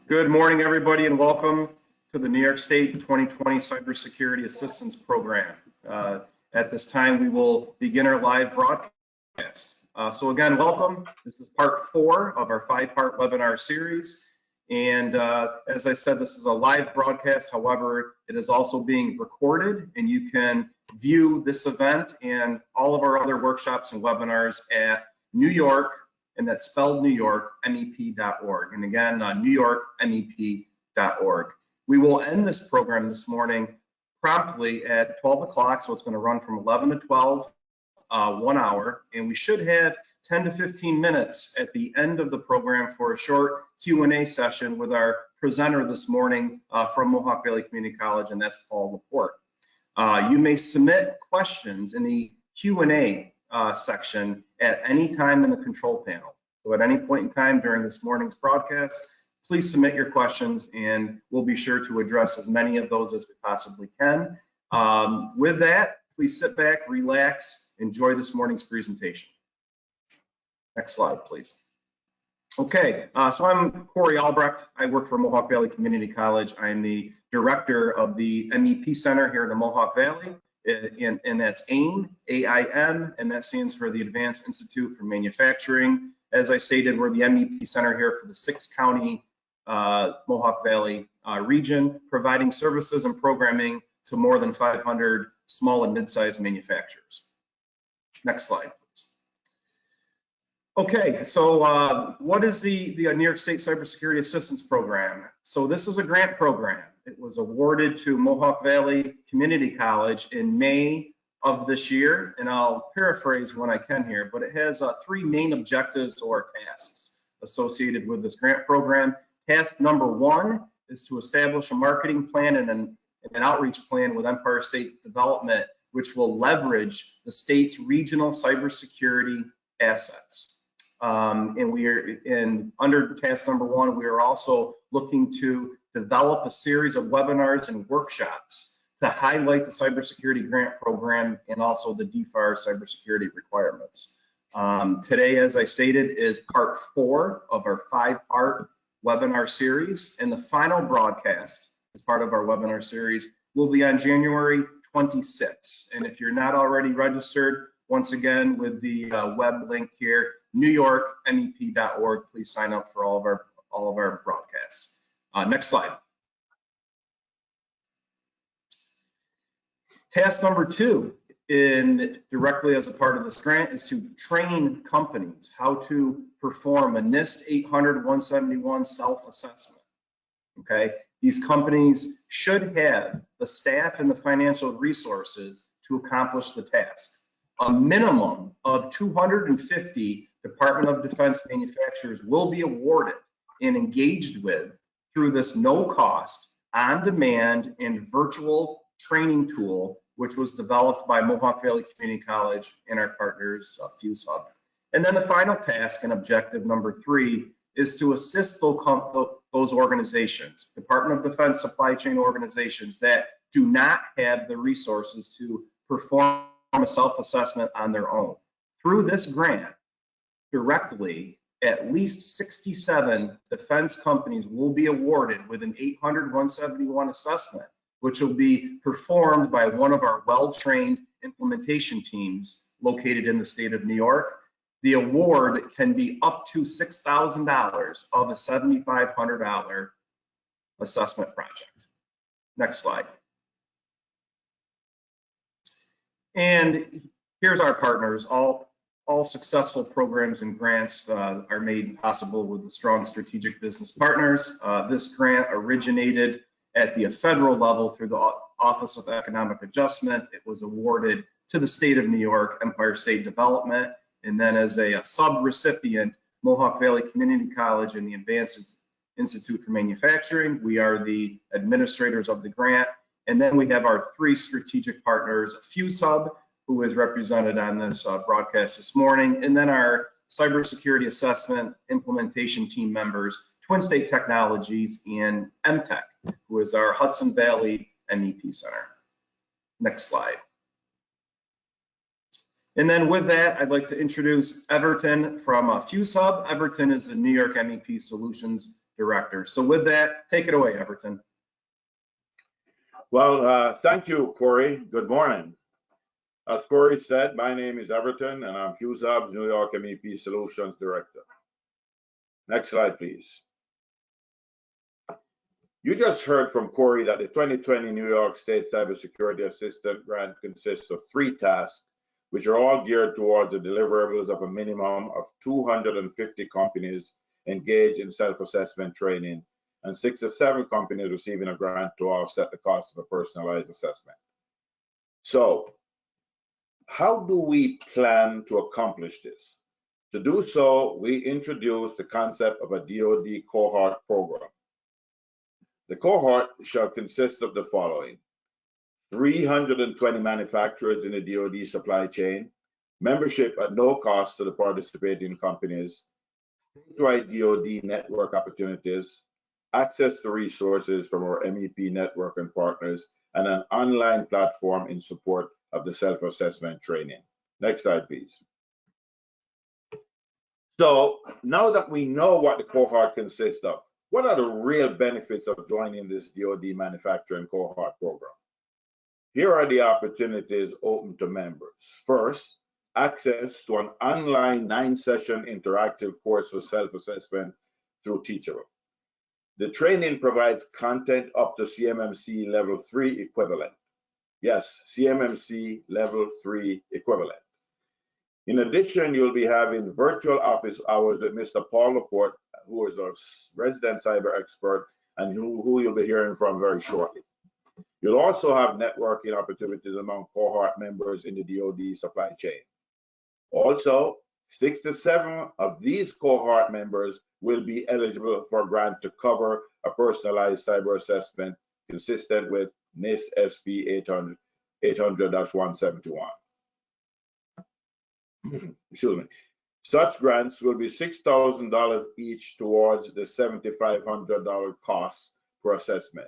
Good morning, everybody, and welcome to the New York State 2020 Cybersecurity Assistance Program. At this time, we will begin our live broadcast. So again, welcome. This is part 4 of our 5-part webinar series. And as I said, this is a live broadcast. However, it is also being recorded, and you can view this event and all of our other workshops and webinars at New York, and that's spelled New York, MEP.org. And again, New York, MEP.org. We will end this program this morning promptly at 12 o'clock, so it's going to run from 11 to 12, 1 hour, and we should have 10 to 15 minutes at the end of the program for a short Q&A session with our presenter this morning from Mohawk Valley Community College, and that's Paul Laporte. You may submit questions in the Q&A section at any time in the control panel. So at any point in time during this morning's broadcast, please submit your questions and we'll be sure to address as many of those as we possibly can. With that, please sit back, relax, enjoy this morning's presentation. Next slide, please. Okay, so I'm Corey Albrecht. I work for Mohawk Valley Community College. I'm the director of the MEP Center here in the Mohawk Valley. And that's AIM, A-I-M, and that stands for the Advanced Institute for Manufacturing. As I stated, we're the MEP Center here for the 6-county Mohawk Valley region, providing services and programming to more than 500 small and mid-sized manufacturers. Next slide, please. Okay, so what is the New York State Cybersecurity Assistance Program? So this is a grant program. It was awarded to Mohawk Valley Community College in May of this year, and I'll paraphrase when I can here, but it has 3 main objectives or tasks associated with this grant program. Task number 1 is to establish a marketing plan and an outreach plan with Empire State Development, which will leverage the state's regional cybersecurity assets. And we are under task number 1, we are also looking to develop a series of webinars and workshops to highlight the cybersecurity grant program and also the DFAR cybersecurity requirements. Today, as I stated, is part 4 of our 5-part webinar series, and the final broadcast as part of our webinar series will be on January 26th. And if you're not already registered, once again, with the web link here, NewYorkMEP.org, please sign up for all of our broadcasts. Next slide. Task number 2, directly as a part of this grant, is to train companies how to perform a NIST 800-171 self-assessment. Okay, these companies should have the staff and the financial resources to accomplish the task. A minimum of 250 Department of Defense manufacturers will be awarded and engaged with through this no-cost, on-demand, and virtual training tool, which was developed by Mohawk Valley Community College and our partners, Fuse Hub. And then the final task and objective number 3 is to assist those organizations, Department of Defense supply chain organizations that do not have the resources to perform a self-assessment on their own. Through this grant, directly, at least 67 defense companies will be awarded with an 800-171 assessment, which will be performed by one of our well-trained implementation teams located in the state of New York. The award can be up to $6,000 of a $7,500 assessment project. Next slide. And here's our partners. All successful programs and grants are made possible with the strong strategic business partners. This grant originated at the federal level through the Office of Economic Adjustment. It was awarded to the state of New York, Empire State Development, and then as a sub-recipient, Mohawk Valley Community College and the Advanced Institute for Manufacturing. We are the administrators of the grant. And then we have our 3 strategic partners, Fuse Hub, who is represented on this broadcast this morning, and then our cybersecurity assessment implementation team members, Twin State Technologies and MTech, who is our Hudson Valley MEP Center. Next slide. And then with that, I'd like to introduce Everton from Fuse Hub. Everton is a New York MEP Solutions Director. So with that, take it away, Everton. Well, thank you, Corey. Good morning. As Corey said, my name is Everton, and I'm FuseHub's New York MEP Solutions Director. Next slide, please. You just heard from Corey that the 2020 New York State Cybersecurity Assistance Grant consists of 3 tasks, which are all geared towards the deliverables of a minimum of 250 companies engaged in self-assessment training and 6 or 7 companies receiving a grant to offset the cost of a personalized assessment. So, how do we plan to accomplish this? To do so, we introduced the concept of a DoD cohort program. The cohort shall consist of the following: 320 manufacturers in the DoD supply chain, membership at no cost to the participating companies, statewide DoD network opportunities, access to resources from our MEP network and partners, and an online platform in support of the self-assessment training. Next slide, please. So now that we know what the cohort consists of, what are the real benefits of joining this DoD manufacturing cohort program? Here are the opportunities open to members. First, access to an online 9-session interactive course for self-assessment through Teachable. The training provides content up to CMMC Level 3 equivalent. Yes, CMMC Level 3 equivalent. In addition, you'll be having virtual office hours with Mr. Paul Laporte, who is a resident cyber expert and who you'll be hearing from very shortly. You'll also have networking opportunities among cohort members in the DoD supply chain. Also, 6 to 7 of these cohort members will be eligible for a grant to cover a personalized cyber assessment consistent with NYS SP 800-171. Excuse me. Such grants will be $6,000 each towards the $7,500 cost per assessment.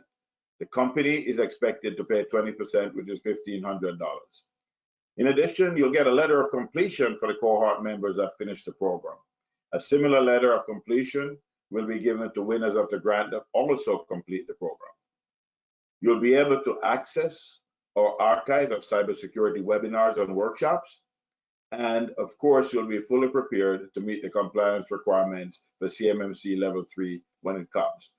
The company is expected to pay 20%, which is $1,500. In addition, you'll get a letter of completion for the cohort members that finish the program. A similar letter of completion will be given to winners of the grant that also complete the program. You'll be able to access our archive of cybersecurity webinars and workshops. And of course, you'll be fully prepared to meet the compliance requirements for CMMC Level 3 when it comes.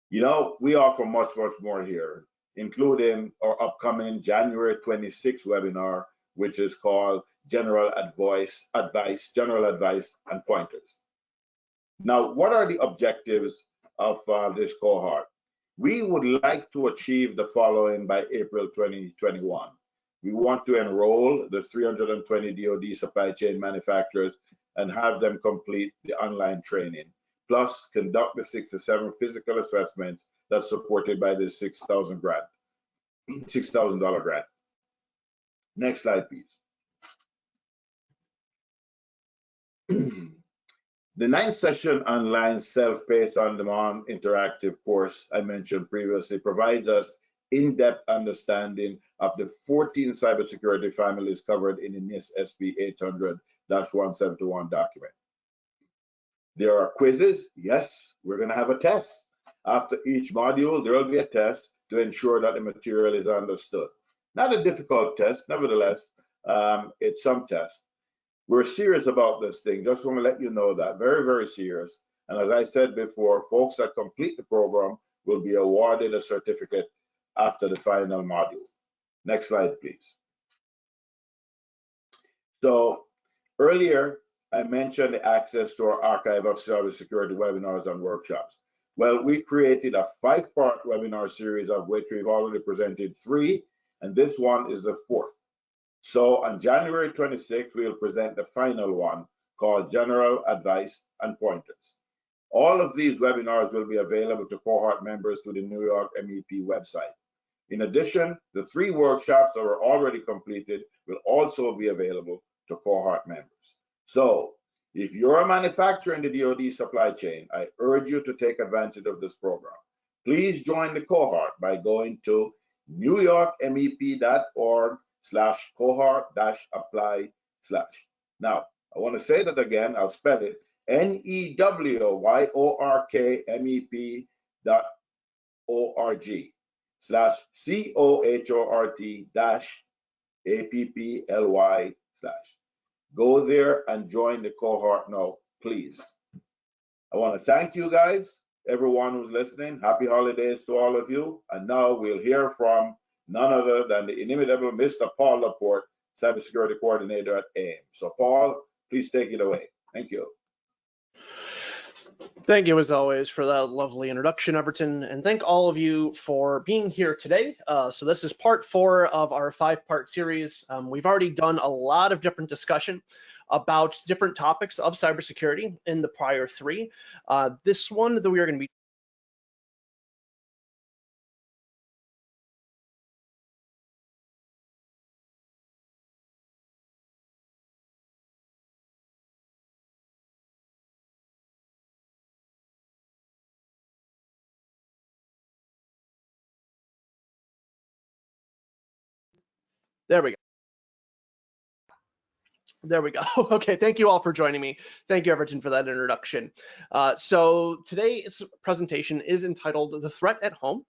You know, we offer much more here, including our upcoming January 26th webinar, which is called General Advice and Pointers. Now, what are the objectives of this cohort? We would like to achieve the following by April 2021. We want to enroll the 320 DoD supply chain manufacturers and have them complete the online training, plus conduct the 6 to 7 physical assessments that's supported by this $6,000 grant. Next slide, please. The 9-session online self-paced on-demand interactive course I mentioned previously provides us in-depth understanding of the 14 cybersecurity families covered in the NYS SP 800-171 document. There are quizzes. Yes, we're going to have a test. After each module, there will be a test to ensure that the material is understood. Not a difficult test, nevertheless, it's some test. We're serious about this thing. Just want to let you know that. Very, very serious. And as I said before, folks that complete the program will be awarded a certificate after the final module. Next slide, please. So earlier, I mentioned the access to our archive of cybersecurity webinars and workshops. Well, we created a 5-part webinar series of which we've already presented 3, and this one is the 4th. So on January 26th, we'll present the final one called General Advice and Pointers. All of these webinars will be available to cohort members through the New York MEP website. In addition, the 3 workshops that were already completed will also be available to cohort members. So if you're a manufacturer in the DoD supply chain, I urge you to take advantage of this program. Please join the cohort by going to newyorkmep.org/cohort-apply/. Now, I want to say that again, I'll spell it, nework.org/cohort-apply/. Go there and join the cohort now, please. I want to thank you guys, everyone who's listening. Happy holidays to all of you. And now we'll hear from none other than the inimitable Mr. Paul Laporte, Cybersecurity Coordinator at AIM. So Paul, please take it away. Thank you. Thank you, as always, for that lovely introduction, Everton, and thank all of you for being here today. So this is part 4 of our 5-part series. We've already done a lot of different discussion about different topics of cybersecurity in the prior 3. This one that we are going to be There we go. There we go. Okay, thank you all for joining me. Thank you, Everton, for that introduction. So today's presentation is entitled The Threat at Home.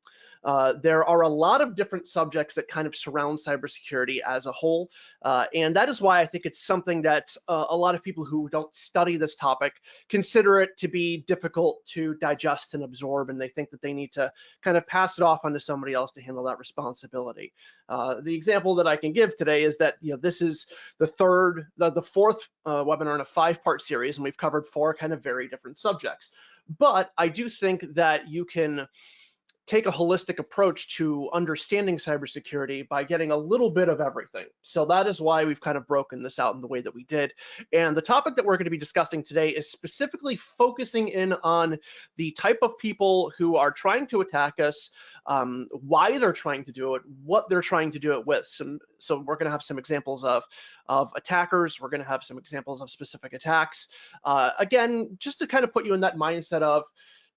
There are a lot of different subjects that kind of surround cybersecurity as a whole, and that is why I think it's something that a lot of people who don't study this topic consider it to be difficult to digest and absorb, and they think that they need to kind of pass it off onto somebody else to handle that responsibility. The example that I can give today is that this is the fourth webinar in a 5-part series, and we've covered 4 kind of very different subjects. But I do think that you can take a holistic approach to understanding cybersecurity by getting a little bit of everything. So that is why we've kind of broken this out in the way that we did. And the topic that we're going to be discussing today is specifically focusing in on the type of people who are trying to attack us, why they're trying to do it, what they're trying to do it with. So we're going to have some examples of attackers. We're going to have some examples of specific attacks. Again, just to kind of put you in that mindset of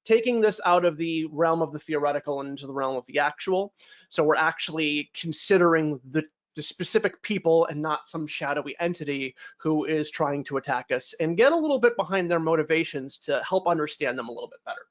taking this out of the realm of the theoretical and into the realm of the actual. So we're actually considering the specific people and not some shadowy entity who is trying to attack us, and get a little bit behind their motivations to help understand them a little bit better.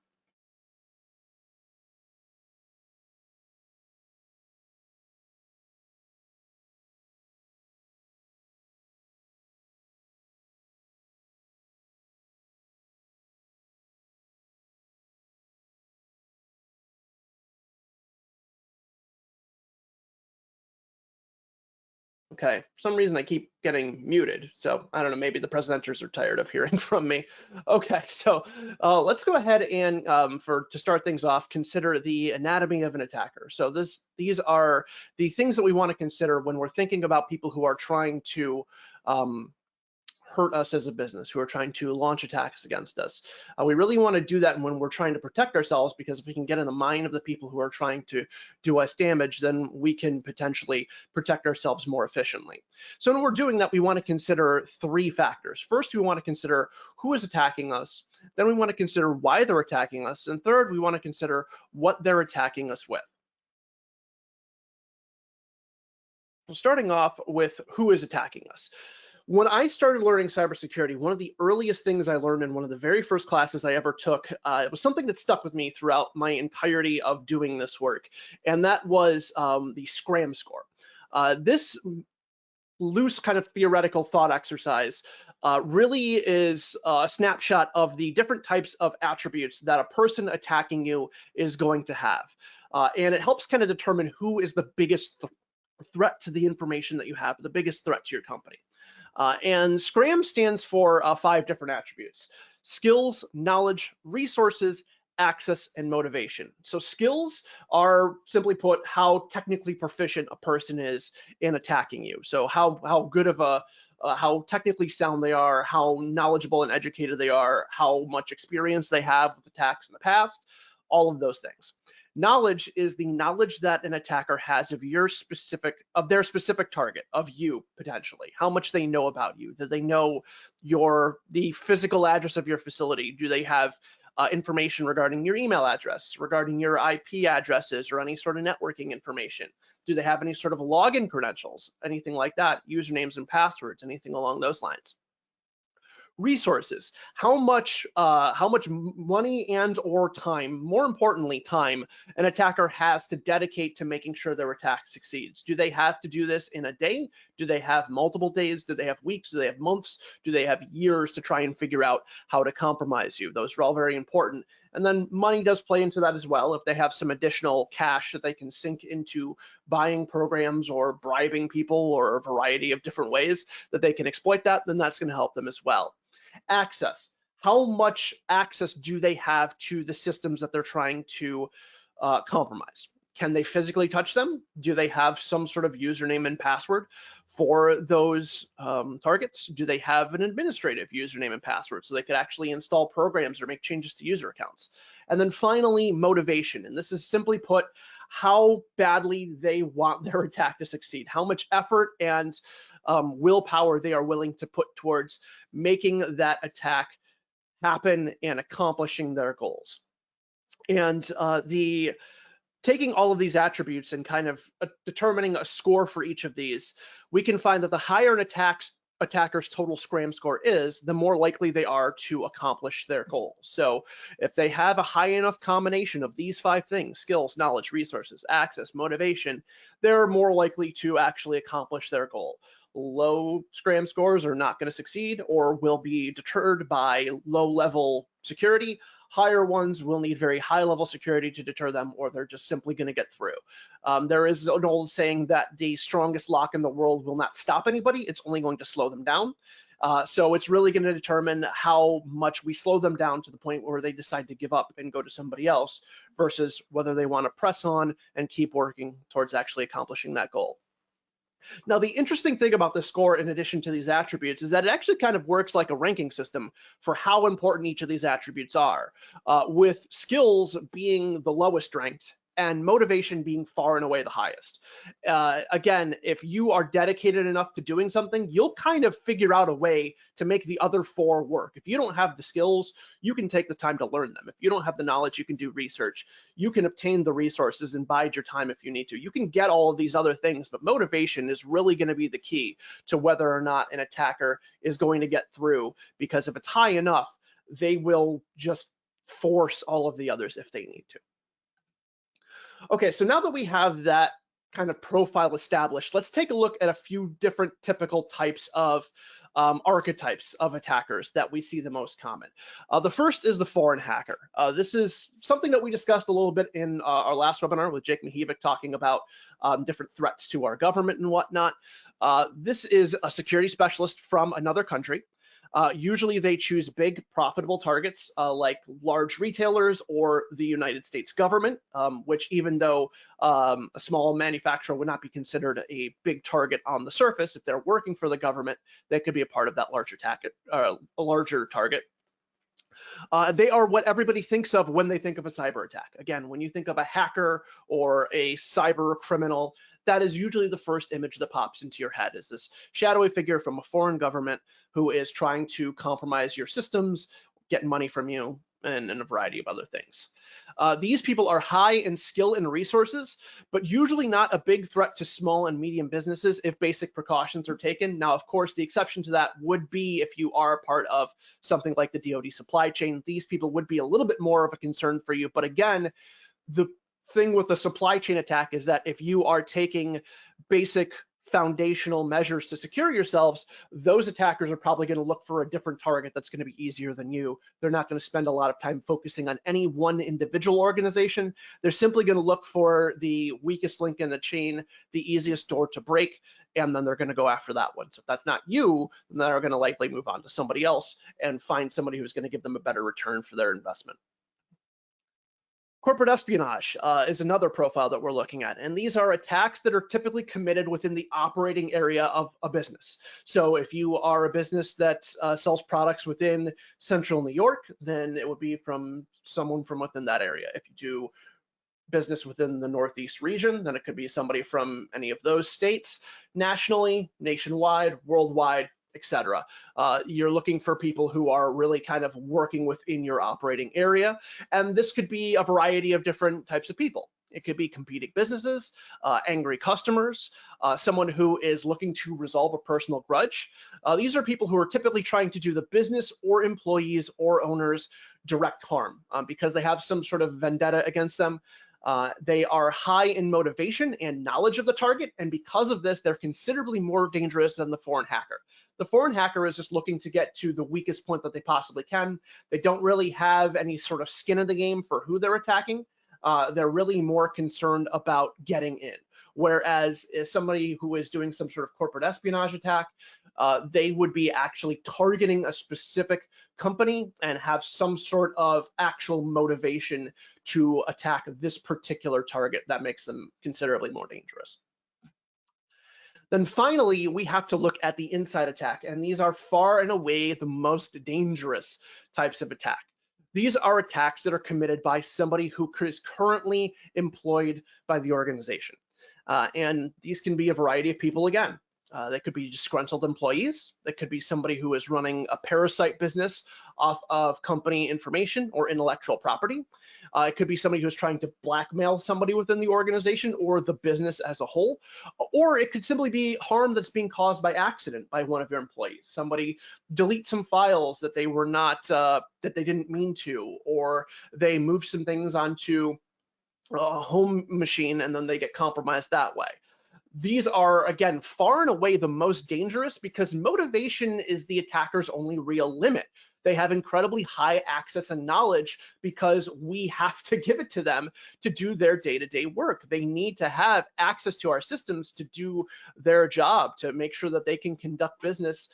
Okay, for some reason I keep getting muted, so I don't know, maybe the presenters are tired of hearing from me. Okay, so let's go ahead and to start things off, consider the anatomy of an attacker. So these are the things that we want to consider when we're thinking about people who are trying to hurt us as a business, who are trying to launch attacks against us. We really want to do that when we're trying to protect ourselves, because if we can get in the mind of the people who are trying to do us damage, then we can potentially protect ourselves more efficiently. So when we're doing that, we want to consider 3 factors. First, we want to consider who is attacking us. Then we want to consider why they're attacking us. And third, we want to consider what they're attacking us with. So starting off with who is attacking us. When I started learning cybersecurity, one of the earliest things I learned in one of the very first classes I ever took, it was something that stuck with me throughout my entirety of doing this work, and that was the Scram score. This loose kind of theoretical thought exercise really is a snapshot of the different types of attributes that a person attacking you is going to have. And it helps kind of determine who is the biggest threat to the information that you have, the biggest threat to your company. And SCRAM stands for 5 different attributes: skills, knowledge, resources, access, and motivation. So skills are, simply put, how technically proficient a person is in attacking you. So how good of how technically sound they are, how knowledgeable and educated they are, how much experience they have with attacks in the past, all of those things. Knowledge is the knowledge that an attacker has of their specific target, of you potentially. How much they know about you. Do they know the physical address of your facility? Do they have information regarding your email address, regarding your IP addresses, or any sort of networking information? Do they have any sort of login credentials, anything like that, usernames and passwords, anything along those lines? Resources, how much money and or time, more importantly time, an attacker has to dedicate to making sure their attack succeeds. Do they have to do this in a day? Do they have multiple days? Do they have weeks? Do they have months? Do they have years to try and figure out how to compromise you? Those are all very important. And then money does play into that as well. If they have some additional cash that they can sink into buying programs or bribing people or a variety of different ways that they can exploit that, then that's going to help them as well. Access. How much access do they have to the systems that they're trying to compromise? Can they physically touch them? Do they have some sort of username and password for those targets? Do they have an administrative username and password so they could actually install programs or make changes to user accounts? And then finally, motivation. And this is simply put, how badly they want their attack to succeed, how much effort and willpower they are willing to put towards making that attack happen and accomplishing their goals. And taking all of these attributes and kind of determining a score for each of these, we can find that the higher an attacker's total scram score is, the more likely they are to accomplish their goal. So if they have a high enough combination of these 5 things, skills, knowledge, resources, access, motivation, they're more likely to actually accomplish their goal. Low scram scores are not going to succeed or will be deterred by low-level security. Higher ones will need very high-level security to deter them, or they're just simply going to get through. There is an old saying that the strongest lock in the world will not stop anybody, it's only going to slow them down. So it's really going to determine how much we slow them down to the point where they decide to give up and go to somebody else versus whether they want to press on and keep working towards actually accomplishing that goal. Now, the interesting thing about this score, in addition to these attributes, is that it actually kind of works like a ranking system for how important each of these attributes are, with skills being the lowest ranked and motivation being far and away the highest. Again, if you are dedicated enough to doing something, you'll kind of figure out a way to make the other 4 work. If you don't have the skills, you can take the time to learn them. If you don't have the knowledge, you can do research. You can obtain the resources and bide your time if you need to. You can get all of these other things, but motivation is really going to be the key to whether or not an attacker is going to get through, because if it's high enough, they will just force all of the others if they need to. Okay, so now that we have that kind of profile established, let's take a look at a few different typical types of archetypes of attackers that we see the most common. The first is the foreign hacker. This is something that we discussed a little bit in our last webinar with Jake Mihevik, talking about different threats to our government and whatnot. This is a security specialist from another country. Usually they choose big profitable targets like large retailers or the United States government, which, even though a small manufacturer would not be considered a big target on the surface, if they're working for the government, they could be a part of that larger target. They are what everybody thinks of when they think of a cyber attack. Again, when you think of a hacker or a cyber criminal, that is usually the first image that pops into your head, is this shadowy figure from a foreign government who is trying to compromise your systems, get money from you, and a variety of other things. These people are high in skill and resources, but usually not a big threat to small and medium businesses if basic precautions are taken. Now, of course, the exception to that would be if you are a part of something like the DoD supply chain. These people would be a little bit more of a concern for you. But again, the thing with the supply chain attack is that if you are taking basic foundational measures to secure yourselves, those attackers are probably going to look for a different target that's going to be easier than you. They're not going to spend a lot of time focusing on any one individual organization. They're simply going to look for the weakest link in the chain, the easiest door to break, and then they're going to go after that one. So if that's not you, then they're going to likely move on to somebody else and find somebody who's going to give them a better return for their investment. Corporate espionage is another profile that we're looking at, and these are attacks that are typically committed within the operating area of a business. So if you are a business that sells products within central New York, then it would be from someone from within that area. If you do business within the Northeast region, then it could be somebody from any of those states. Nationally, nationwide, worldwide, etc. You're looking for people who are really kind of working within your operating area, and this could be a variety of different types of people. It could be competing businesses, angry customers, someone who is looking to resolve a personal grudge. These are people who are typically trying to do the business or employees or owners direct harm because they have some sort of vendetta against them. They are high in motivation and knowledge of the target, and because of this, they're considerably more dangerous than the foreign hacker. The foreign hacker is just looking to get to the weakest point that they possibly can. They don't really have any sort of skin in the game for who they're attacking. They're really more concerned about getting in. Whereas if somebody who is doing some sort of corporate espionage attack, they would be actually targeting a specific company and have some sort of actual motivation to attack this particular target that makes them considerably more dangerous. Then finally, we have to look at the inside attack, and these are far and away the most dangerous types of attack. These are attacks that are committed by somebody who is currently employed by the organization. And these can be a variety of people again. They could be disgruntled employees. They could be somebody who is running a parasite business off of company information or intellectual property. It could be somebody who's trying to blackmail somebody within the organization or the business as a whole. Or it could simply be harm that's being caused by accident by one of your employees. Somebody delete some files that they were not, that they didn't mean to, or they moved some things onto a home machine and then they get compromised that way. These are, again, far and away the most dangerous because motivation is the attacker's only real limit. They have incredibly high access and knowledge because we have to give it to them to do their day-to-day work. They need to have access to our systems to do their job, to make sure that they can conduct business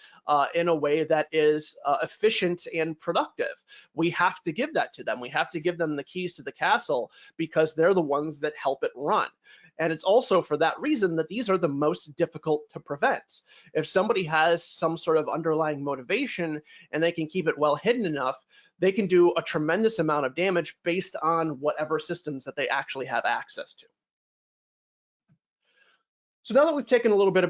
in a way that is efficient and productive. We have to give that to them. We have to give them the keys to the castle because they're the ones that help it run. And it's also for that reason that these are the most difficult to prevent. If somebody has some sort of underlying motivation and they can keep it well hidden enough, they can do a tremendous amount of damage based on whatever systems that they actually have access to. So now that we've taken a little bit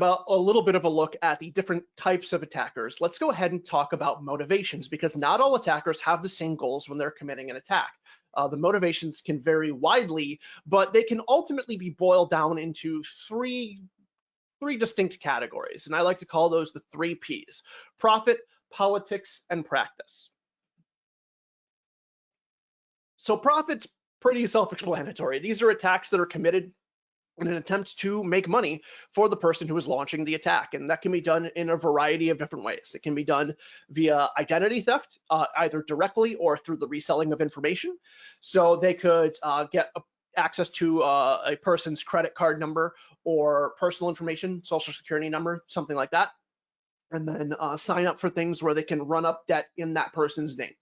of a look at the different types of attackers, let's go ahead and talk about motivations, because not all attackers have the same goals when they're committing an attack. The motivations can vary widely, but they can ultimately be boiled down into three distinct categories, and I like to call those the 3 Ps: profit, politics, and practice. So profit's pretty self-explanatory. These are attacks that are committed in an attempt to make money for the person who is launching the attack. And that can be done in a variety of different ways. It can be done via identity theft, either directly or through the reselling of information. So they could get access to a person's credit card number or personal information, social security number, something like that, and then sign up for things where they can run up debt in that person's name.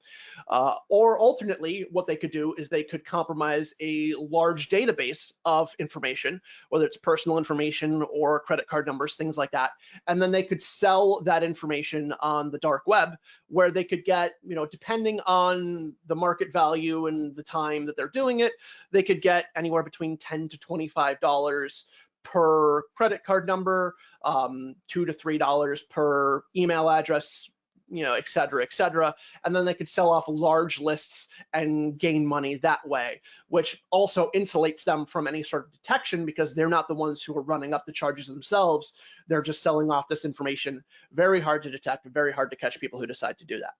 Or alternately, what they could do is they could compromise a large database of information, whether it's personal information or credit card numbers, things like that. And then they could sell that information on the dark web, where they could get, depending on the market value and the time that they're doing it, they could get anywhere between $10 to $25 per credit card number, $2 to $3 per email address, et cetera, and then they could sell off large lists and gain money that way, which also insulates them from any sort of detection because they're not the ones who are running up the charges themselves. They're just selling off this information. Very hard to detect, very hard to catch people who decide to do that.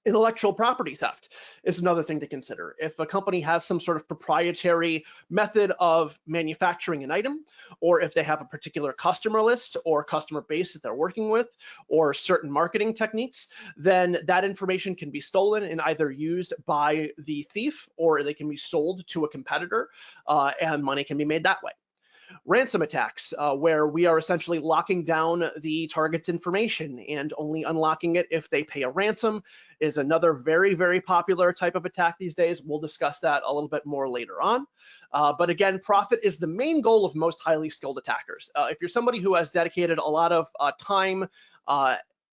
Intellectual property theft is another thing to consider. If a company has some sort of proprietary method of manufacturing an item, or if they have a particular customer list or customer base that they're working with, or certain marketing techniques, then that information can be stolen and either used by the thief, or they can be sold to a competitor, and money can be made that way. Ransom attacks, where we are essentially locking down the target's information and only unlocking it if they pay a ransom, is another very, very popular type of attack these days. We'll discuss that a little bit more later on. But again, profit is the main goal of most highly skilled attackers. If you're somebody who has dedicated a lot of time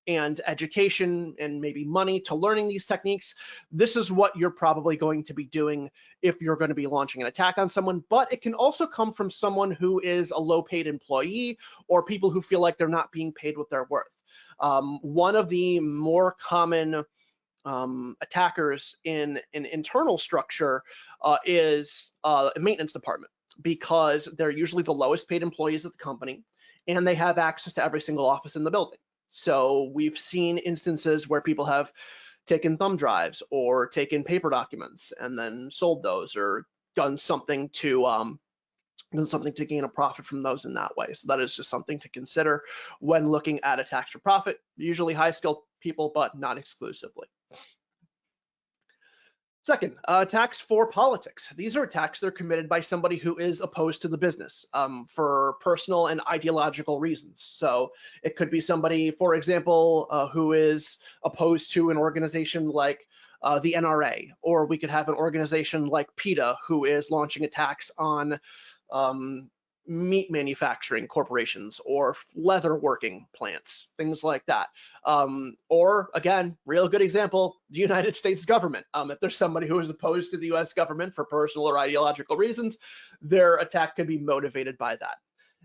and education and maybe money to learning these techniques, this is what you're probably going to be doing if you're going to be launching an attack on someone. But it can also come from someone who is a low-paid employee or people who feel like they're not being paid what they're worth. One of the more common attackers in an internal structure is a maintenance department, because they're usually the lowest paid employees at the company and they have access to every single office in the building. So we've seen instances where people have taken thumb drives or taken paper documents and then sold those, or done something to gain a profit from those in that way. So that is just something to consider when looking at attacks for profit. Usually high-skilled people, but not exclusively. Second, attacks for politics. These are attacks that are committed by somebody who is opposed to the business for personal and ideological reasons. So it could be somebody, for example, who is opposed to an organization like the NRA, or we could have an organization like PETA who is launching attacks on meat manufacturing corporations or leather working plants, things like that. Or again, real good example, the United States government. If there's somebody who is opposed to the US government for personal or ideological reasons, their attack could be motivated by that.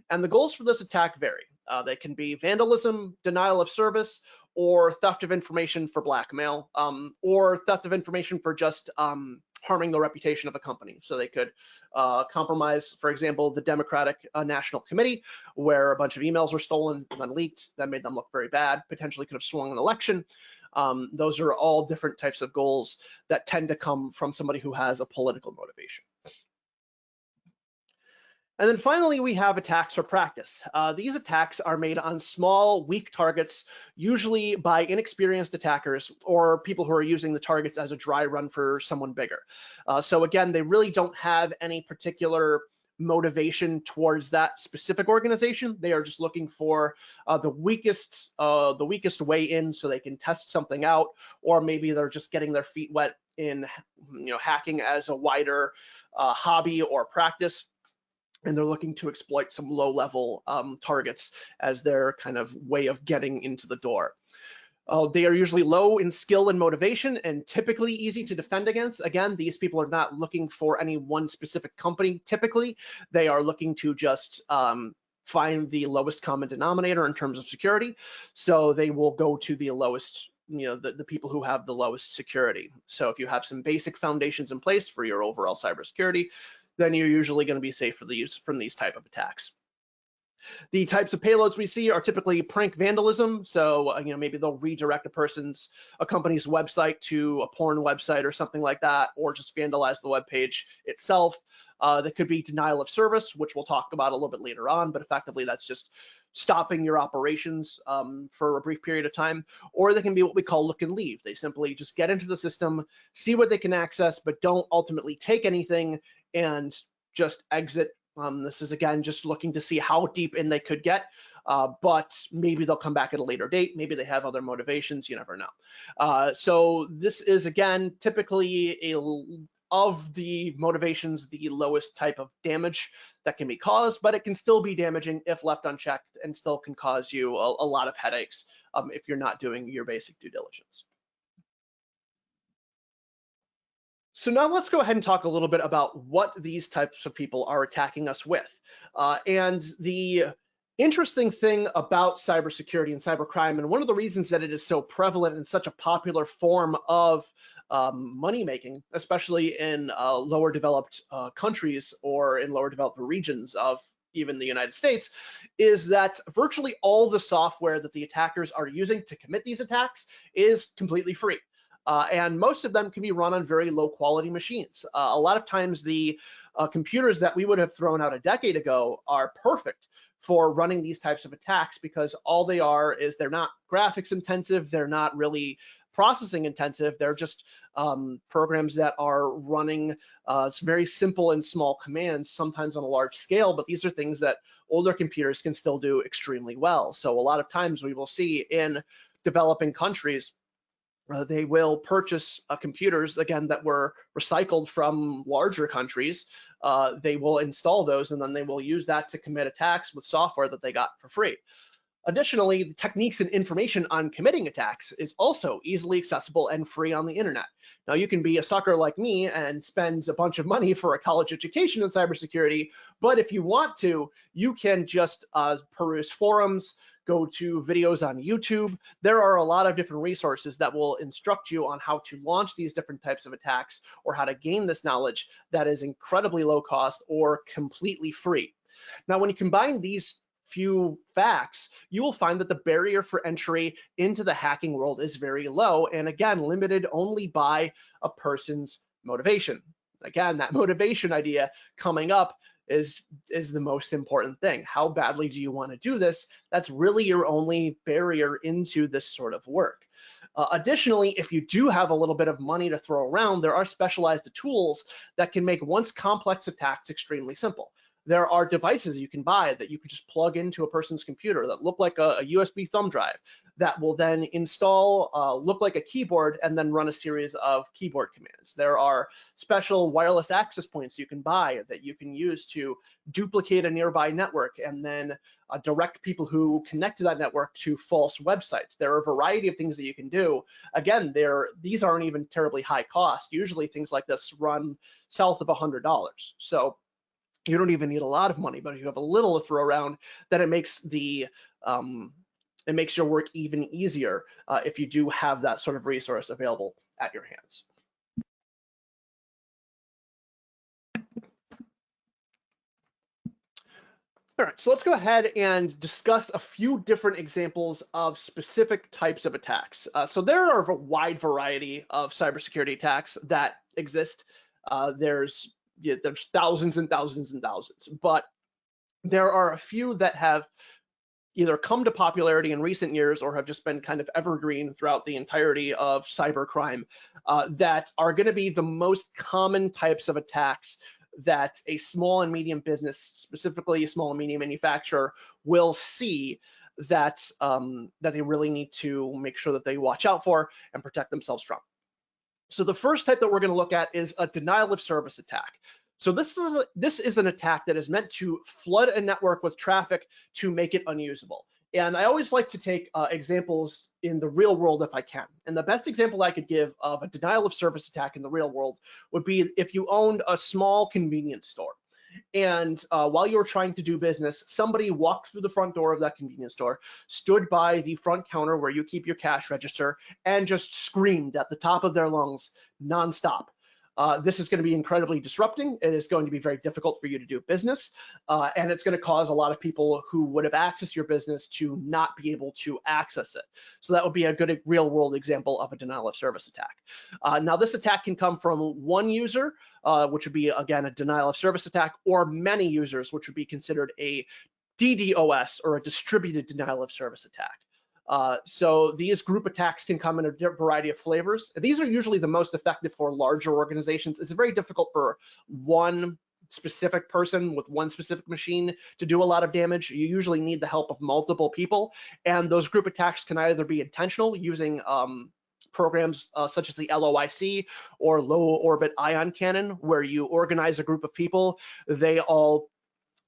And the goals for this attack vary. They can be vandalism, denial of service, or theft of information for blackmail, or theft of information for just harming the reputation of a company. So they could compromise, for example, the Democratic National Committee, where a bunch of emails were stolen and then leaked. That made them look very bad, potentially could have swung an election. Those are all different types of goals that tend to come from somebody who has a political motivation. And then finally, we have attacks for practice. These attacks are made on small, weak targets, usually by inexperienced attackers or people who are using the targets as a dry run for someone bigger. So again, they really don't have any particular motivation towards that specific organization. They are just looking for the weakest way in, so they can test something out, or maybe they're just getting their feet wet in, hacking as a wider hobby or practice. And they're looking to exploit some low-level targets as their kind of way of getting into the door. They are usually low in skill and motivation and typically easy to defend against. Again, these people are not looking for any one specific company. Typically, they are looking to just find the lowest common denominator in terms of security. So they will go to the lowest, the people who have the lowest security. So if you have some basic foundations in place for your overall cybersecurity, then you're usually going to be safe from these type of attacks. The types of payloads we see are typically prank vandalism. So, maybe they'll redirect a company's website to a porn website or something like that, or just vandalize the web page itself. That could be denial of service, which we'll talk about a little bit later on, but effectively that's just stopping your operations for a brief period of time. Or they can be what we call look and leave. They simply just get into the system, see what they can access, but don't ultimately take anything and just exit. This is again just looking to see how deep in they could get, but maybe they'll come back at a later date. Maybe they have other motivations, you never know. So this is again typically of the motivations, the lowest type of damage that can be caused, but it can still be damaging if left unchecked and still can cause you a lot of headaches if you're not doing your basic due diligence. So now let's go ahead and talk a little bit about what these types of people are attacking us with. And the interesting thing about cybersecurity and cybercrime, and one of the reasons that it is so prevalent and such a popular form of money making, especially in lower developed countries or in lower developed regions of even the United States, is that virtually all the software that the attackers are using to commit these attacks is completely free. And most of them can be run on very low quality machines. A lot of times the computers that we would have thrown out a decade ago are perfect for running these types of attacks, because all they are is they're not graphics intensive, they're not really processing intensive, they're just programs that are running very simple and small commands, sometimes on a large scale, but these are things that older computers can still do extremely well. So a lot of times we will see in developing countries, they will purchase computers, again, that were recycled from larger countries. They will install those and then they will use that to commit attacks with software that they got for free. Additionally, the techniques and information on committing attacks is also easily accessible and free on the internet. Now, you can be a sucker like me and spend a bunch of money for a college education in cybersecurity, but if you want to, you can just peruse forums, go to videos on YouTube. There are a lot of different resources that will instruct you on how to launch these different types of attacks or how to gain this knowledge that is incredibly low cost or completely free. Now, when you combine these few facts, you will find that the barrier for entry into the hacking world is very low, and again, limited only by a person's motivation. Again, that motivation idea coming up is the most important thing. How badly do you want to do this? That's really your only barrier into this sort of work. Additionally, if you do have a little bit of money to throw around, there are specialized tools that can make once complex attacks extremely simple. There are devices you can buy that you can just plug into a person's computer that look like a USB thumb drive that will then install, look like a keyboard, and then run a series of keyboard commands. There are special wireless access points you can buy that you can use to duplicate a nearby network and then direct people who connect to that network to false websites. There are a variety of things that you can do. Again, these aren't even terribly high cost. Usually things like this run south of $100. So you don't even need a lot of money, but if you have a little to throw around, then it makes your work even easier if you do have that sort of resource available at your hands. All right, so let's go ahead and discuss a few different examples of specific types of attacks. So there are a wide variety of cybersecurity attacks that exist. There's thousands and thousands and thousands, but there are a few that have either come to popularity in recent years or have just been kind of evergreen throughout the entirety of cybercrime that are going to be the most common types of attacks that a small and medium business, specifically a small and medium manufacturer, will see that they really need to make sure that they watch out for and protect themselves from. So the first type that we're going to look at is a denial of service attack. So this is an attack that is meant to flood a network with traffic to make it unusable. And I always like to take examples in the real world if I can. And the best example I could give of a denial of service attack in the real world would be if you owned a small convenience store. And while you were trying to do business, somebody walked through the front door of that convenience store, stood by the front counter where you keep your cash register, and just screamed at the top of their lungs nonstop. This is going to be incredibly disrupting. It is going to be very difficult for you to do business, and it's going to cause a lot of people who would have accessed your business to not be able to access it. So that would be a good real world example of a denial of service attack. Now this attack can come from one user, which would be, again, a denial of service attack, or many users, which would be considered a DDoS, or a distributed denial of service attack. So these group attacks can come in a variety of flavors. These are usually the most effective for larger organizations. It's very difficult for one specific person with one specific machine to do a lot of damage. You usually need the help of multiple people, and those group attacks can either be intentional using programs such as the LOIC or low orbit ion cannon, where you organize a group of people, they all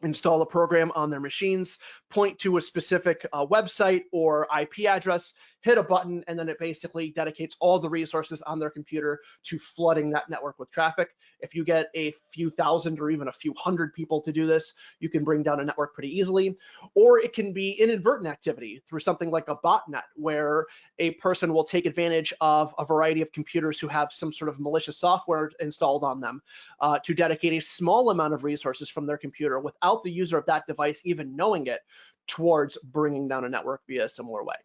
install a program on their machines, point to a specific website or IP address, hit a button, and then it basically dedicates all the resources on their computer to flooding that network with traffic. If you get a few thousand or even a few hundred people to do this, you can bring down a network pretty easily. Or it can be inadvertent activity through something like a botnet, where a person will take advantage of a variety of computers who have some sort of malicious software installed on them to dedicate a small amount of resources from their computer without the user of that device even knowing it towards bringing down a network via a similar way.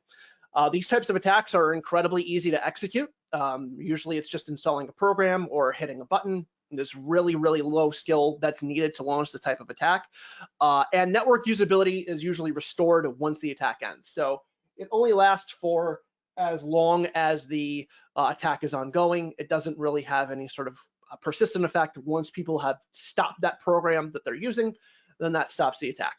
These types of attacks are incredibly easy to execute. Usually it's just installing a program or hitting a button. There's really, really low skill that's needed to launch this type of attack. And network usability is usually restored once the attack ends. So it only lasts for as long as the attack is ongoing. It doesn't really have any sort of persistent effect. Once people have stopped that program that they're using, then that stops the attack.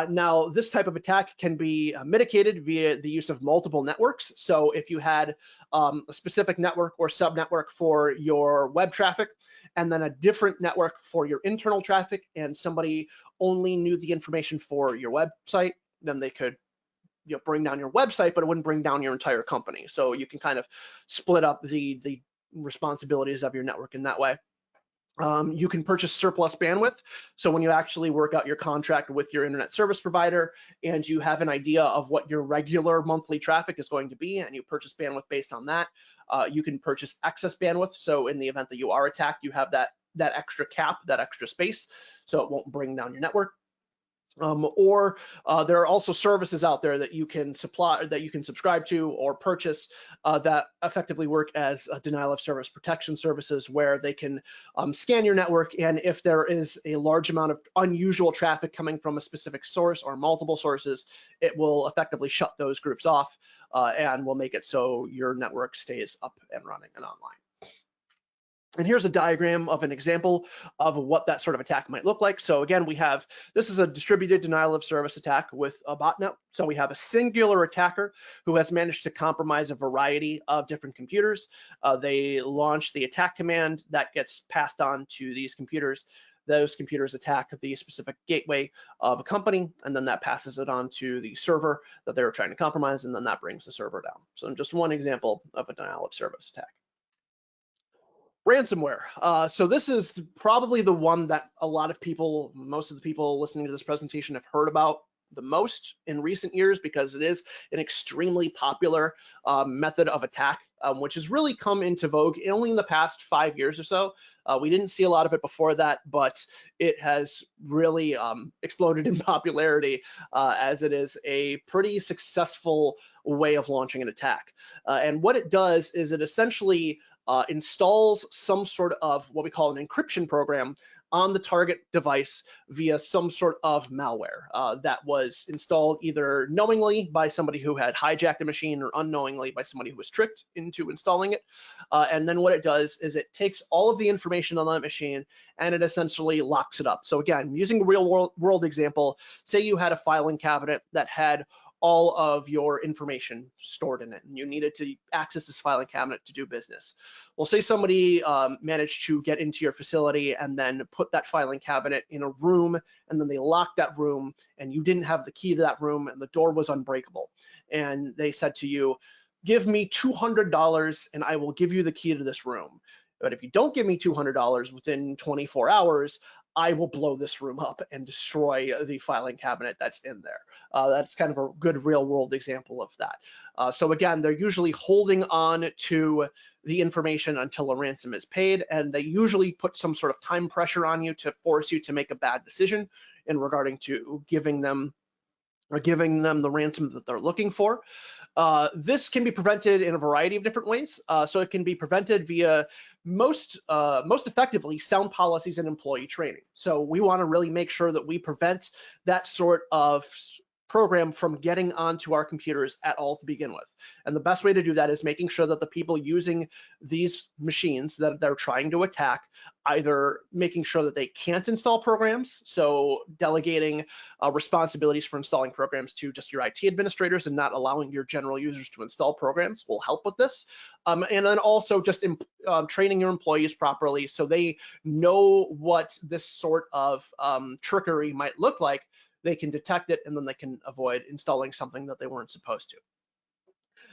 Now, this type of attack can be mitigated via the use of multiple networks. So if you had a specific network or subnetwork for your web traffic, and then a different network for your internal traffic, and somebody only knew the information for your website, then they could bring down your website, but it wouldn't bring down your entire company. So you can kind of split up the responsibilities of your network in that way. You can purchase surplus bandwidth. So when you actually work out your contract with your internet service provider and you have an idea of what your regular monthly traffic is going to be and you purchase bandwidth based on that, you can purchase excess bandwidth. So in the event that you are attacked, you have that extra cap, that extra space, so it won't bring down your network. Or there are also services out there that you can subscribe to or purchase that effectively work as denial of service protection services, where they can scan your network, and if there is a large amount of unusual traffic coming from a specific source or multiple sources, it will effectively shut those groups off and will make it so your network stays up and running and online. And here's a diagram of an example of what that sort of attack might look like. So again, this is a distributed denial of service attack with a botnet. So we have a singular attacker who has managed to compromise a variety of different computers. They launch the attack command that gets passed on to these computers. Those computers attack the specific gateway of a company, and then that passes it on to the server that they were trying to compromise, and then that brings the server down. So just one example of a denial of service attack. Ransomware. So this is probably the one that most of the people listening to this presentation have heard about the most in recent years, because it is an extremely popular method of attack, which has really come into vogue only in the past 5 years or so. We didn't see a lot of it before that, but it has really exploded in popularity as it is a pretty successful way of launching an attack. And what it does is it essentially installs some sort of what we call an encryption program on the target device via some sort of malware that was installed either knowingly by somebody who had hijacked a machine or unknowingly by somebody who was tricked into installing it. And then what it does is it takes all of the information on that machine and it essentially locks it up. So again, using a real world example, say you had a filing cabinet that had all of your information stored in it, and you needed to access this filing cabinet to do business. Well, say somebody managed to get into your facility and then put that filing cabinet in a room, and then they locked that room, and you didn't have the key to that room, and the door was unbreakable. And they said to you, give me $200 and I will give you the key to this room. But if you don't give me $200 within 24 hours, I will blow this room up and destroy the filing cabinet that's in there. That's kind of a good real world example of that. So again, they're usually holding on to the information until a ransom is paid, and they usually put some sort of time pressure on you to force you to make a bad decision in regarding to giving them the ransom that they're looking for. This can be prevented in a variety of different ways. So it can be prevented via most effectively sound policies and employee training. So we want to really make sure that we prevent that sort of program from getting onto our computers at all to begin with. And the best way to do that is making sure that the people using these machines that they're trying to attack, either making sure that they can't install programs, so delegating responsibilities for installing programs to just your IT administrators and not allowing your general users to install programs will help with this. And then also just training your employees properly so they know what this sort of trickery might look like. They can detect it, and then they can avoid installing something that they weren't supposed to.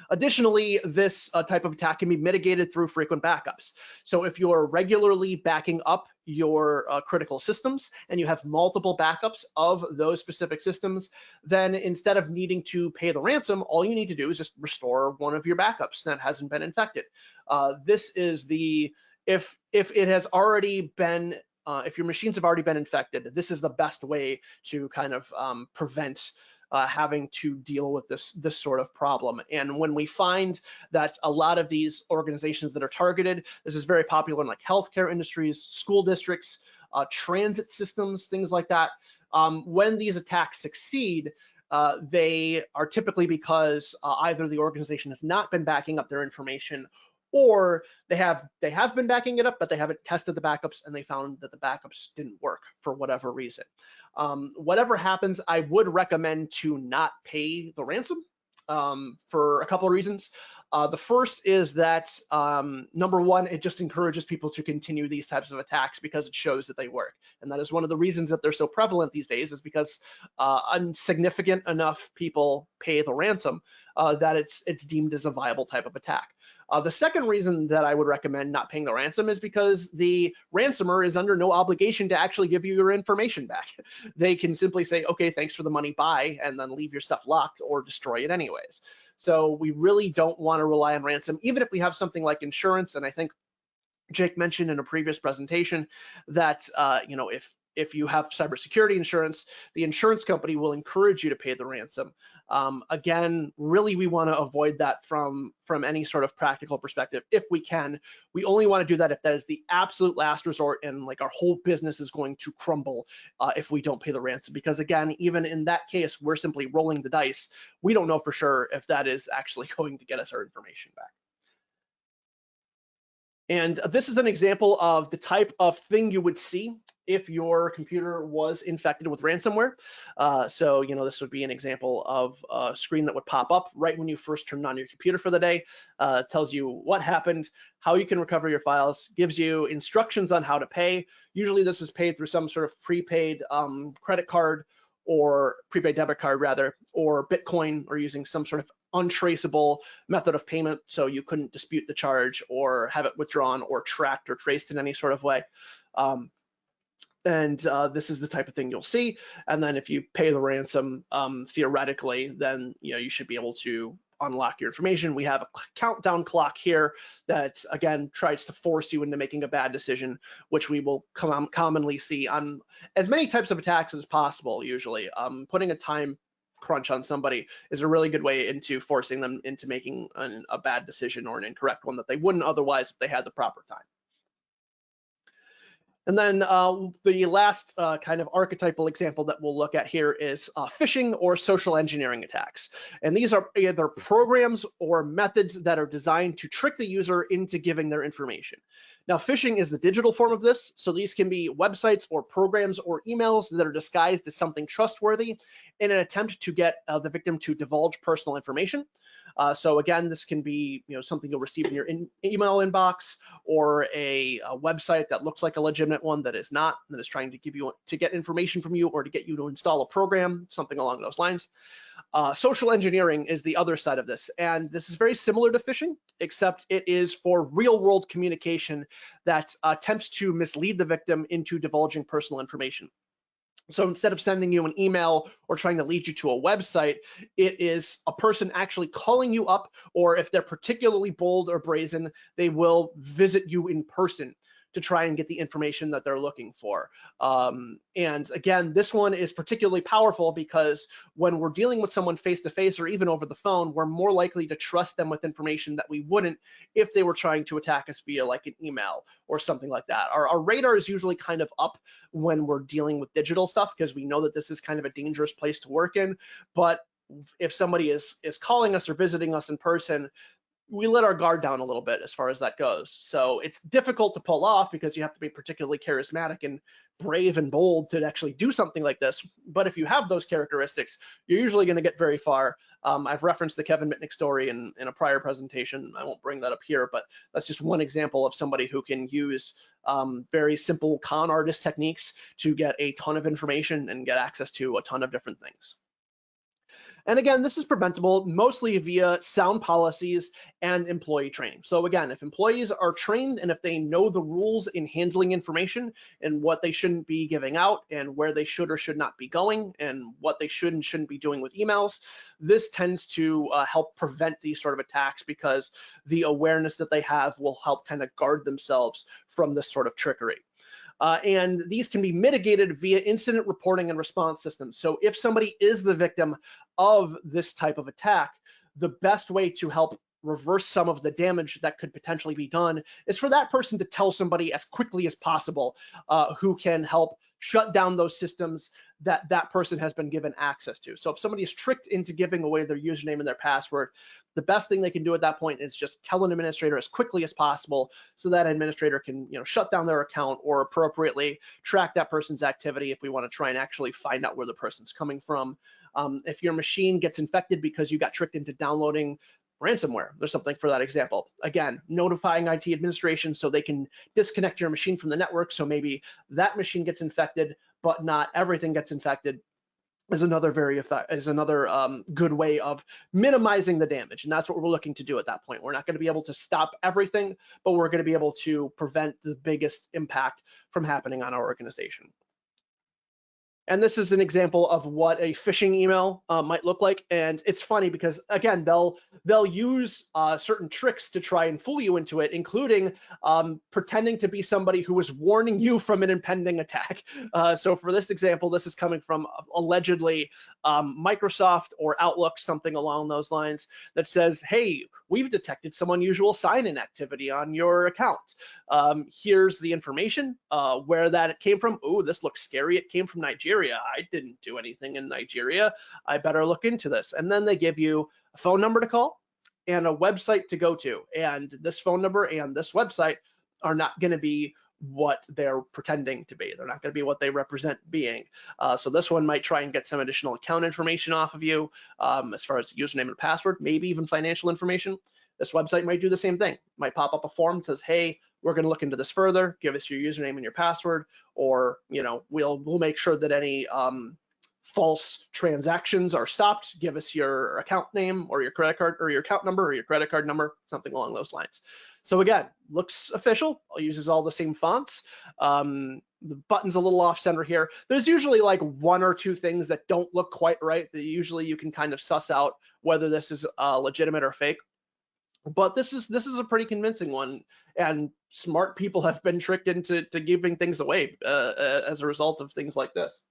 Additionally, this type of attack can be mitigated through frequent backups. So if you're regularly backing up your critical systems and you have multiple backups of those specific systems, then instead of needing to pay the ransom, all you need to do is just restore one of your backups that hasn't been infected. This is if it has already been if your machines have already been infected, this is the best way to kind of prevent having to deal with this sort of problem. And when we find that a lot of these organizations that are targeted, this is very popular in like healthcare industries, school districts, transit systems, things like that. When these attacks succeed, they are typically because either the organization has not been backing up their information, or they have been backing it up, but they haven't tested the backups and they found that the backups didn't work for whatever reason. Whatever happens, I would recommend to not pay the ransom for a couple of reasons. The first is that, number one, it just encourages people to continue these types of attacks because it shows that they work. And that is one of the reasons that they're so prevalent these days, is because insignificant enough people pay the ransom that it's deemed as a viable type of attack. The second reason that I would recommend not paying the ransom is because the ransomer is under no obligation to actually give you your information back. They can simply say, okay, thanks for the money, bye, and then leave your stuff locked or destroy it anyways. So we really don't want to rely on ransom, even if we have something like insurance. And I think Jake mentioned in a previous presentation that if you have cybersecurity insurance, the insurance company will encourage you to pay the ransom. Again, really, we want to avoid that from any sort of practical perspective. If we can, we only want to do that if that is the absolute last resort, and like our whole business is going to crumble if we don't pay the ransom. Because again, even in that case, we're simply rolling the dice. We don't know for sure if that is actually going to get us our information back. And this is an example of the type of thing you would see if your computer was infected with ransomware. So, this would be an example of a screen that would pop up right when you first turned on your computer for the day. Tells you what happened, how you can recover your files, gives you instructions on how to pay. Usually this is paid through some sort of prepaid credit card, or prepaid debit card rather, or Bitcoin, or using some sort of untraceable method of payment, so you couldn't dispute the charge or have it withdrawn or tracked or traced in any sort of way. This is the type of thing you'll see. And then if you pay the ransom, theoretically, then you should be able to unlock your information. We have a countdown clock here that, again, tries to force you into making a bad decision, which we will commonly see on as many types of attacks as possible. Usually, putting a time crunch on somebody is a really good way into forcing them into making a bad decision or an incorrect one that they wouldn't otherwise if they had the proper time. And then the last kind of archetypal example that we'll look at here is phishing or social engineering attacks. And these are either programs or methods that are designed to trick the user into giving their information. Now, phishing is the digital form of this. So these can be websites or programs or emails that are disguised as something trustworthy in an attempt to get the victim to divulge personal information. So again, this can be something you'll receive in your email inbox, or a website that looks like a legitimate one that is not, that is trying to get information from you or to get you to install a program, something along those lines. Social engineering is the other side of this, and this is very similar to phishing, except it is for real-world communication that attempts to mislead the victim into divulging personal information. So instead of sending you an email or trying to lead you to a website, it is a person actually calling you up, or if they're particularly bold or brazen, they will visit you in person to try and get the information that they're looking for. And again, this one is particularly powerful because when we're dealing with someone face-to-face or even over the phone, we're more likely to trust them with information that we wouldn't if they were trying to attack us via like an email or something like that. Our radar is usually kind of up when we're dealing with digital stuff because we know that this is kind of a dangerous place to work in. But if somebody is calling us or visiting us in person, we let our guard down a little bit as far as that goes. So it's difficult to pull off because you have to be particularly charismatic and brave and bold to actually do something like this. But if you have those characteristics, you're usually going to get very far. I've referenced the Kevin Mitnick story in a prior presentation. I won't bring that up here, but that's just one example of somebody who can use very simple con artist techniques to get a ton of information and get access to a ton of different things. And again, this is preventable mostly via sound policies and employee training. So again, if employees are trained and if they know the rules in handling information and what they shouldn't be giving out and where they should or should not be going and what they should and shouldn't be doing with emails, this tends to help prevent these sort of attacks because the awareness that they have will help kind of guard themselves from this sort of trickery. And these can be mitigated via incident reporting and response systems. So if somebody is the victim of this type of attack, the best way to help reverse some of the damage that could potentially be done is for that person to tell somebody as quickly as possible who can help shut down those systems that that person has been given access to. So if somebody is tricked into giving away their username and their password, the best thing they can do at that point is just tell an administrator as quickly as possible so that administrator can shut down their account or appropriately track that person's activity if we want to try and actually find out where the person's coming from. If your machine gets infected because you got tricked into downloading ransomware. There's something for that example. Again, notifying IT administration so they can disconnect your machine from the network, so maybe that machine gets infected, but not everything gets infected, is another good way of minimizing the damage. And that's what we're looking to do at that point. We're not going to be able to stop everything, but we're going to be able to prevent the biggest impact from happening on our organization. And this is an example of what a phishing email might look like. And it's funny because, again, they'll use certain tricks to try and fool you into it, including pretending to be somebody who was warning you from an impending attack. So for this example, this is coming from allegedly Microsoft or Outlook, something along those lines, that says, hey, we've detected some unusual sign-in activity on your account. Here's the information, where that it came from. Oh, this looks scary. It came from Nigeria. I didn't do anything in Nigeria. I better look into this. And then they give you a phone number to call and a website to go to. And this phone number and this website are not going to be what they're pretending to be. They're not going to be what they represent being. So this one might try and get some additional account information off of you, as far as username and password, maybe even financial information. This website might do the same thing. Might pop up a form that says, hey, we're going to look into this further. Give us your username and your password, or we'll make sure that any false transactions are stopped. Give us your account name or your credit card or your account number or your credit card number, something along those lines. So again, looks official. Uses all the same fonts. The button's a little off center here. There's usually like one or two things that don't look quite right. That usually you can kind of suss out whether this is legitimate or fake. But this is a pretty convincing one, and smart people have been tricked into giving things away as a result of things like this.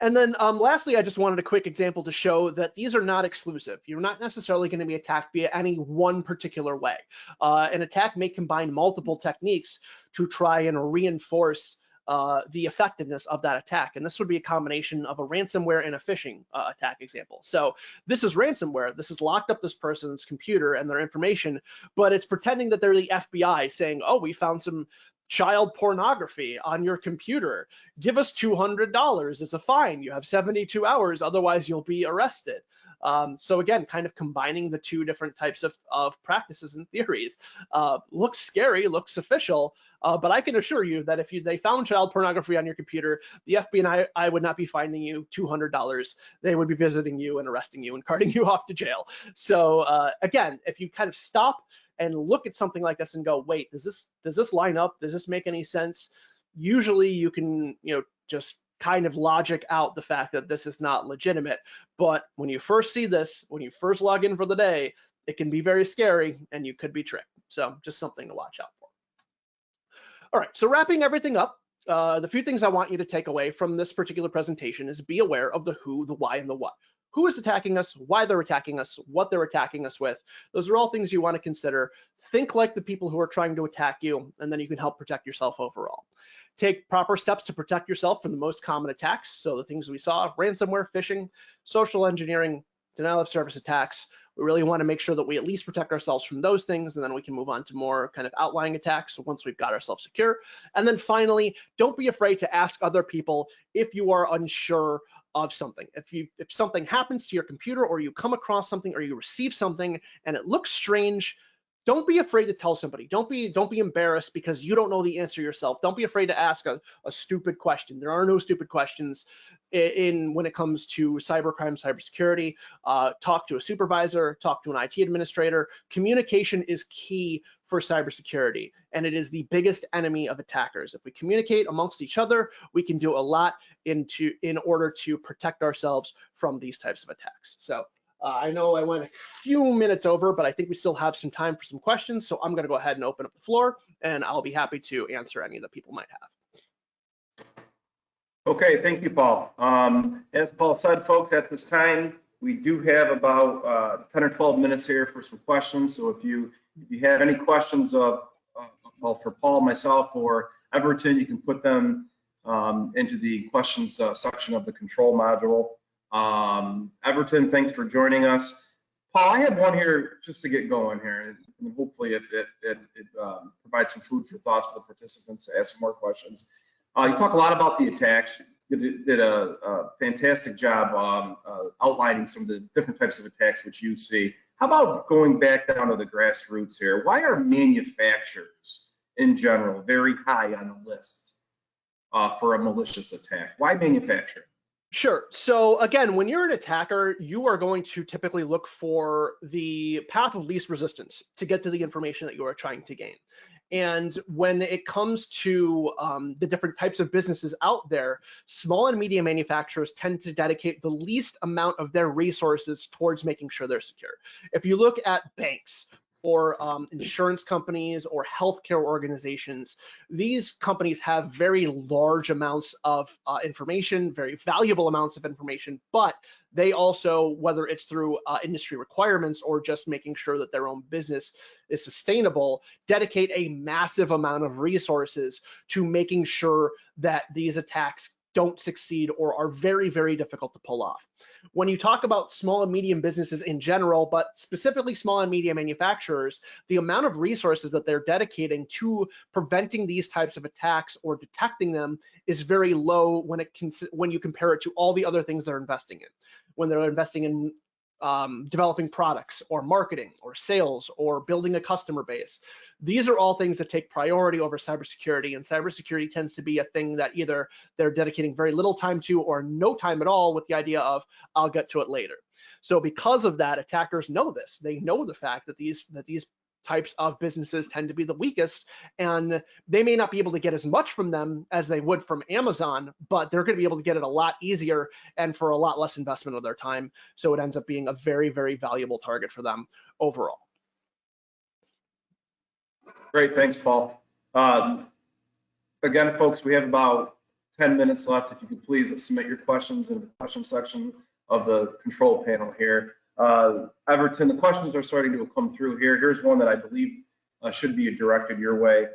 And then lastly, I just wanted a quick example to show that these are not exclusive. You're not necessarily going to be attacked via any one particular way. An attack may combine multiple techniques to try and reinforce the effectiveness of that attack. And this would be a combination of a ransomware and a phishing attack example. So this is ransomware. This has locked up this person's computer and their information, but it's pretending that they're the FBI saying, oh, we found some child pornography on your computer. Give us $200 as a fine. You have 72 hours, otherwise you'll be arrested. So again, kind of combining the two different types of practices and theories. Looks scary, looks official, but I can assure you that if they found child pornography on your computer, the FBI would not be fining you $200. They would be visiting you and arresting you and carting you off to jail. So again, if you kind of stop and look at something like this and go, wait, does this line up? Does this make any sense? Usually you can, just kind of logic out the fact that this is not legitimate. But when you first see this, when you first log in for the day, it can be very scary and you could be tricked. So just something to watch out for. All right, so wrapping everything up, the few things I want you to take away from this particular presentation is be aware of the who, the why, and the what. Who is attacking us, why they're attacking us, what they're attacking us with. Those are all things you want to consider. Think like the people who are trying to attack you, and then you can help protect yourself overall. Take proper steps to protect yourself from the most common attacks. So the things we saw, ransomware, phishing, social engineering, denial of service attacks. We really want to make sure that we at least protect ourselves from those things, and then we can move on to more kind of outlying attacks once we've got ourselves secure. And then finally, don't be afraid to ask other people if you are unsure of something. If something happens to your computer, or you come across something, or you receive something and it looks strange, don't be afraid to tell somebody. Don't be embarrassed because you don't know the answer yourself. Don't be afraid to ask a stupid question. There are no stupid questions when it comes to cybercrime, cybersecurity. Talk to a supervisor, talk to an IT administrator. Communication is key for cybersecurity, and it is the biggest enemy of attackers. If we communicate amongst each other, we can do a lot in order to protect ourselves from these types of attacks. So I know I went a few minutes over, but I think we still have some time for some questions. So I'm going to go ahead and open up the floor, and I'll be happy to answer any that people might have. Okay, thank you, Paul. As Paul said, folks, at this time, we do have about 10 or 12 minutes here for some questions. So if you have any questions for Paul, myself, or Everton, you can put them into the questions section of the control module. Everton, thanks for joining us. Paul, I have one here just to get going here, and hopefully it provides some food for thoughts for the participants to ask some more questions. You talk a lot about the attacks. did a fantastic job outlining some of the different types of attacks which you see. How about going back down to the grassroots here? Why are manufacturers in general very high on the list for a malicious attack? Why manufacturing? Sure. So again, when you're an attacker, you are going to typically look for the path of least resistance to get to the information that you are trying to gain. And when it comes to the different types of businesses out there, small and medium manufacturers tend to dedicate the least amount of their resources towards making sure they're secure. If you look at banks, or insurance companies or healthcare organizations, these companies have very large amounts of information, very valuable amounts of information, but they also, whether it's through industry requirements or just making sure that their own business is sustainable, dedicate a massive amount of resources to making sure that these attacks don't succeed or are very, very difficult to pull off. When you talk about small and medium businesses in general, but specifically small and medium manufacturers, the amount of resources that they're dedicating to preventing these types of attacks or detecting them is very low when you compare it to all the other things they're investing in. When they're investing in developing products or marketing or sales or building a customer base. These are all things that take priority over cybersecurity, and cybersecurity tends to be a thing that either they're dedicating very little time to or no time at all, with the idea of I'll get to it later. So because of that, attackers know this. They know the fact that these types of businesses tend to be the weakest, and they may not be able to get as much from them as they would from Amazon, but they're going to be able to get it a lot easier and for a lot less investment of their time. So it ends up being a very, very valuable target for them overall. Great, thanks, Paul. Again, folks, we have about 10 minutes left. If you could please submit your questions in the question section of the control panel here. Everton, the questions are starting to come through here. Here's one that I believe should be directed your way.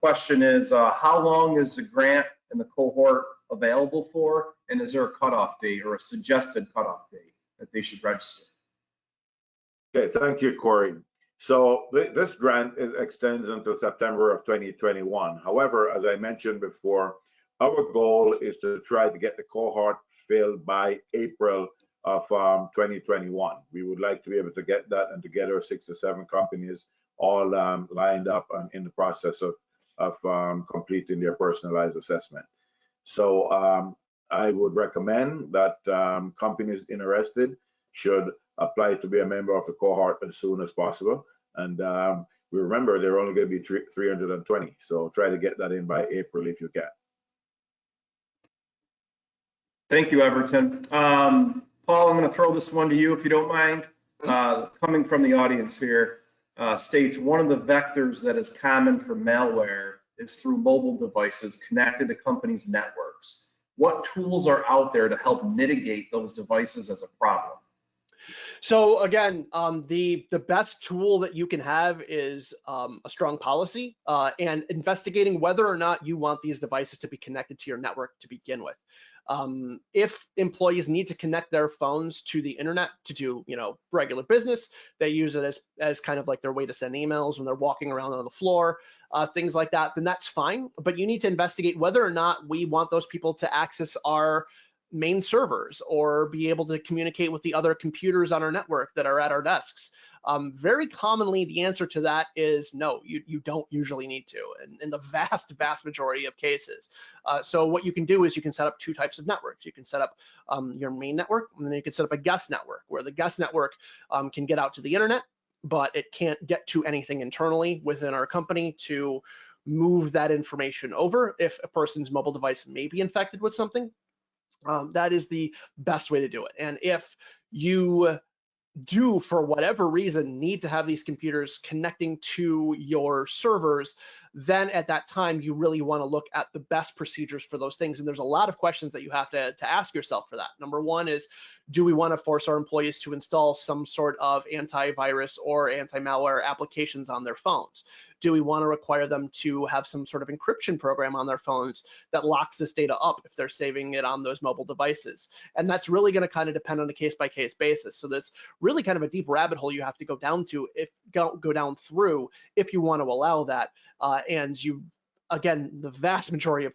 Question is, how long is the grant and the cohort available for? And is there a cutoff date or a suggested cutoff date that they should register? Okay, thank you, Corey. So this grant extends until September of 2021. However, as I mentioned before, our goal is to try to get the cohort filled by April of 2021. We would like to be able to get that and to get our 6 or 7 companies all lined up and in the process of completing their personalized assessment. So I would recommend that companies interested should apply to be a member of the cohort as soon as possible. And we remember they're only going to be 320. So try to get that in by April if you can. Thank you, Everton. Paul, I'm going to throw this one to you if you don't mind. Coming from the audience here, states one of the vectors that is common for malware is through mobile devices connected to companies' networks. What tools are out there to help mitigate those devices as a problem? So again, the best tool that you can have is a strong policy and investigating whether or not you want these devices to be connected to your network to begin with. If employees need to connect their phones to the internet to do, regular business, they use it as kind of like their way to send emails when they're walking around on the floor, things like that, then that's fine. But you need to investigate whether or not we want those people to access our main servers or be able to communicate with the other computers on our network that are at our desks. Very commonly, the answer to that is no, you don't usually need to, and in the vast majority of cases. So what you can do is you can set up 2 types of networks. You can set up your main network, and then you can set up a guest network, where the guest network can get out to the internet, but it can't get to anything internally within our company to move that information over if a person's mobile device may be infected with something. That is the best way to do it. And if you do, for whatever reason, need to have these computers connecting to your servers, then at that time, you really want to look at the best procedures for those things. And there's a lot of questions that you have to ask yourself for that. Number one is, do we want to force our employees to install some sort of antivirus or anti-malware applications on their phones? Do we want to require them to have some sort of encryption program on their phones that locks this data up if they're saving it on those mobile devices? And that's really going to kind of depend on a case-by-case basis. So that's really kind of a deep rabbit hole you have to go down through if you want to allow that. And you, again, the vast majority of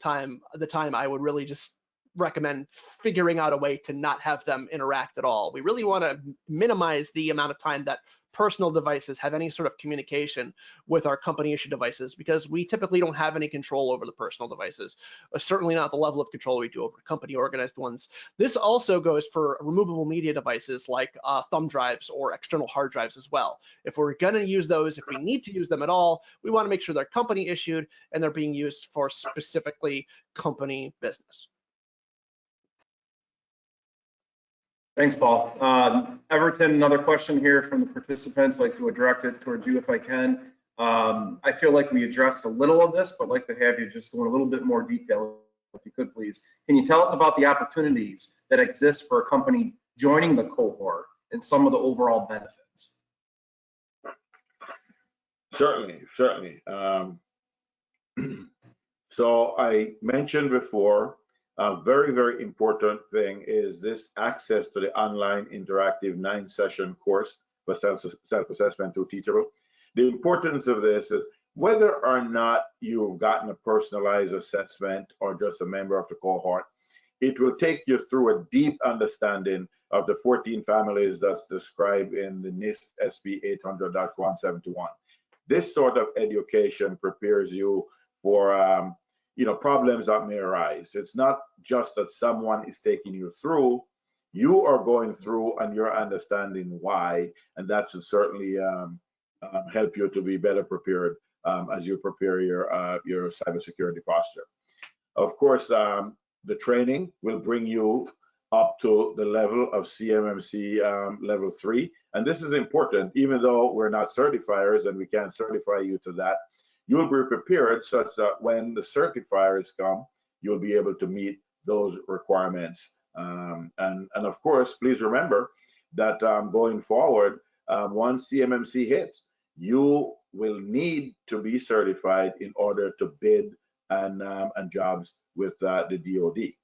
the time, I would really just recommend figuring out a way to not have them interact at all. We really want to minimize the amount of time that personal devices have any sort of communication with our company issued devices, because we typically don't have any control over the personal devices, certainly not the level of control we do over company organized ones. This also goes for removable media devices like thumb drives or external hard drives as well. If we're going to use those, if we need to use them at all, we want to make sure they're company issued and they're being used for specifically company business. Thanks, Paul. Everton, another question here from the participants. I'd like to direct it towards you if I can. I feel like we addressed a little of this, but I'd like to have you just go in a little bit more detail, if you could, please. Can you tell us about the opportunities that exist for a company joining the cohort and some of the overall benefits? Certainly. So I mentioned before, a very, very important thing is this access to the online interactive 9-session course for self-assessment through Teachable. The importance of this is whether or not you've gotten a personalized assessment or just a member of the cohort, it will take you through a deep understanding of the 14 families that's described in the NIST SP 800-171. This sort of education prepares you for problems that may arise. It's not just that someone is taking you through, you are going through and you're understanding why, and that should certainly help you to be better prepared as you prepare your cybersecurity posture. Of course, the training will bring you up to the level of CMMC level 3, and this is important. Even though we're not certifiers and we can't certify you to that, you'll be prepared such that when the certifiers come, you'll be able to meet those requirements. And of course, please remember that going forward, once CMMC hits, you will need to be certified in order to bid and jobs with the DoD.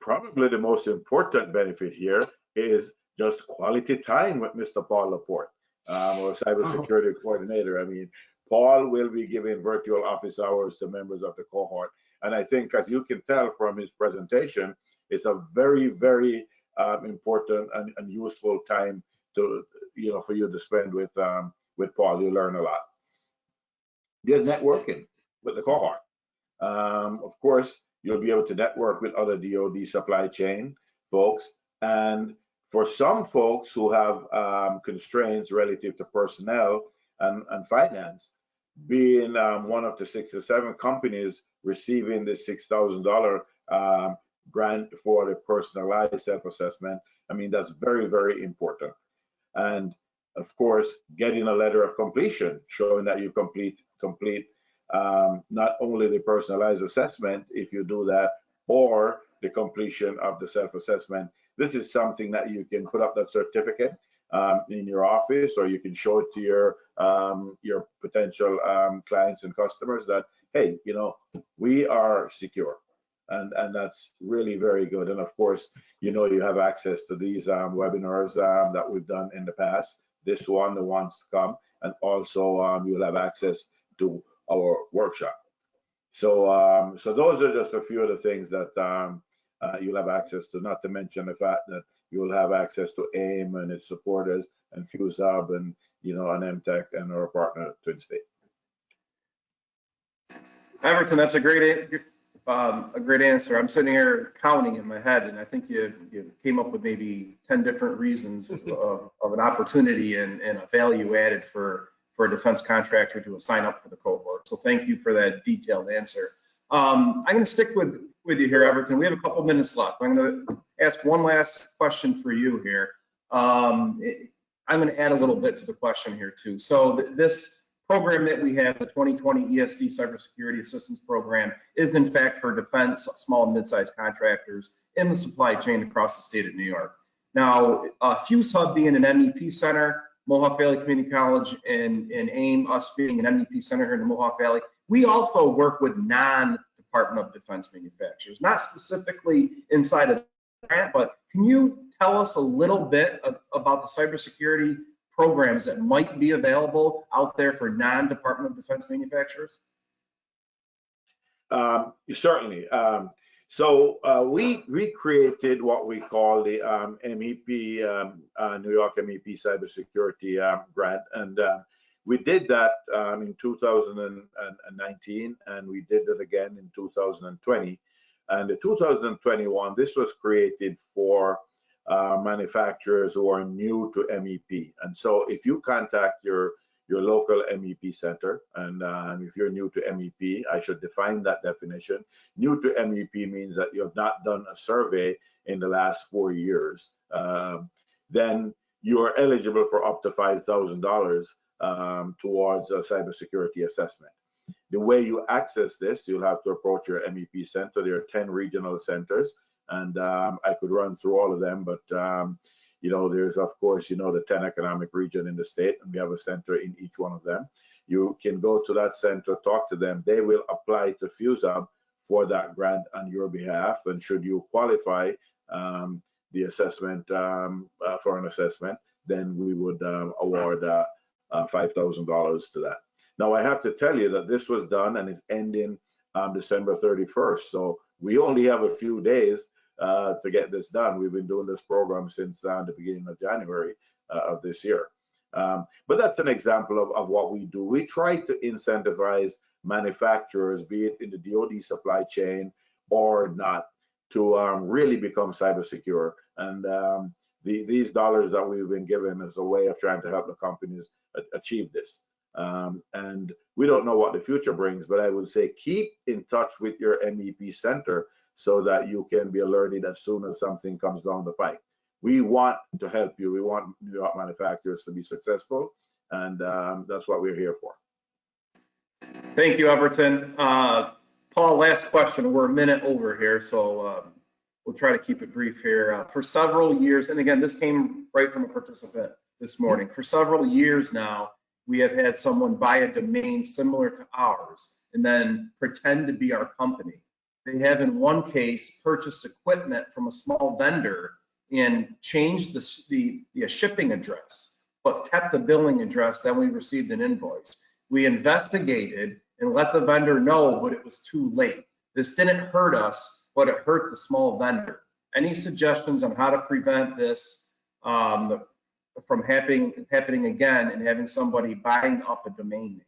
Probably the most important benefit here is just quality time with Mr. Paul Laporte, our cybersecurity coordinator. I mean, Paul will be giving virtual office hours to members of the cohort. And I think, as you can tell from his presentation, it's a very, very important and useful time to, for you to spend with Paul. You learn a lot. There's networking with the cohort. Of course, you'll be able to network with other DoD supply chain folks. And for some folks who have constraints relative to personnel and finance, being one of the 6 or 7 companies receiving the $6,000 grant for the personalized self-assessment, I mean, that's very, very important. And of course, getting a letter of completion showing that you complete not only the personalized assessment, if you do that, or the completion of the self-assessment. This is something that you can put up that certificate in your office, or you can show it to your potential clients and customers that, hey, we are secure, and that's really very good. And of course, you have access to these webinars that we've done in the past, this one, the ones to come, and also you'll have access to our workshop. So those are just a few of the things that you'll have access to, not to mention the fact that you'll have access to AIM and its supporters and FuseHub and an MTech and our partner Twin State. Everton, that's a great answer. I'm sitting here counting in my head, and I think you came up with maybe 10 different reasons of an opportunity and a value added for a defense contractor to sign up for the cohort. So thank you for that detailed answer. I'm going to stick with you here, Everton. We have a couple minutes left. I'm going to ask one last question for you here. I'm going to add a little bit to the question here too. So this program that we have, the 2020 ESD Cybersecurity Assistance Program, is in fact for defense, small and mid-sized contractors in the supply chain across the state of New York. Now, FuseHub being an MEP center, Mohawk Valley Community College and AIM, us being an MEP center here in the Mohawk Valley, we also work with non-Department of Defense manufacturers, not specifically inside of the grant, but can you tell us a little bit about the cybersecurity programs that might be available out there for non-Department of Defense manufacturers? Certainly. So we created what we call the MEP, New York MEP Cybersecurity Grant, and we did that in 2019, and we did it again in 2020. And in 2021, this was created for manufacturers who are new to MEP. And so if you contact your local MEP center, and if you're new to MEP, I should define that definition. New to MEP means that you have not done a survey in the last 4 years. Then you are eligible for up to $5,000 towards a cybersecurity assessment. The way you access this, you'll have to approach your MEP center. There are 10 regional centers, and I could run through all of them, but you know, there's, of course, you know, the 10 economic region in the state, and we have a center in each one of them. You can go to that center, talk to them. They will apply to FuseHub for that grant on your behalf. And should you qualify the assessment for an assessment, then we would award $5,000 to that. Now, I have to tell you that this was done and is ending December 31st. So we only have a few days to get this done. We've been doing this program since the beginning of January of this year. But that's an example of what we do. We try to incentivize manufacturers, be it in the DoD supply chain or not, to really become cyber secure. And these dollars that we've been given is a way of trying to help the companies achieve this. And we don't know what the future brings, but I would say keep in touch with your MEP center so that you can be alerted as soon as something comes down the pike. We want to help you. We want New York manufacturers to be successful, and that's what we're here for. Thank you, Everton. Paul, last question. We're a minute over here, so we'll try to keep it brief here. For several years, and again, this came right from a participant this morning. For several years now, we have had someone buy a domain similar to ours and then pretend to be our company. They have, in one case, purchased equipment from a small vendor and changed the shipping address, but kept the billing address. Then we received an invoice. We investigated and let the vendor know, but it was too late. This didn't hurt us, but it hurt the small vendor. Any suggestions on how to prevent this from happening again and having somebody buying up a domain name?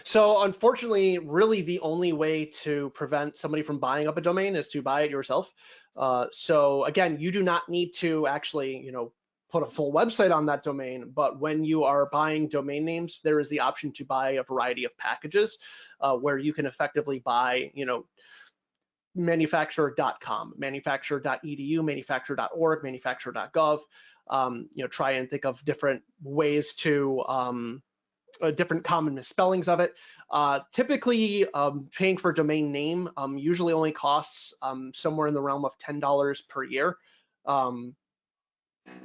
So unfortunately, really the only way to prevent somebody from buying up a domain is to buy it yourself. So again, you do not need to actually, you know, put a full website on that domain, but when you are buying domain names, there is the option to buy a variety of packages where you can effectively buy, you know, manufacturer.com, manufacturer.edu, manufacturer.org, manufacturer.gov. You know, try and think of different ways to different common misspellings of it. Typically, paying for domain name usually only costs somewhere in the realm of $10 per year. And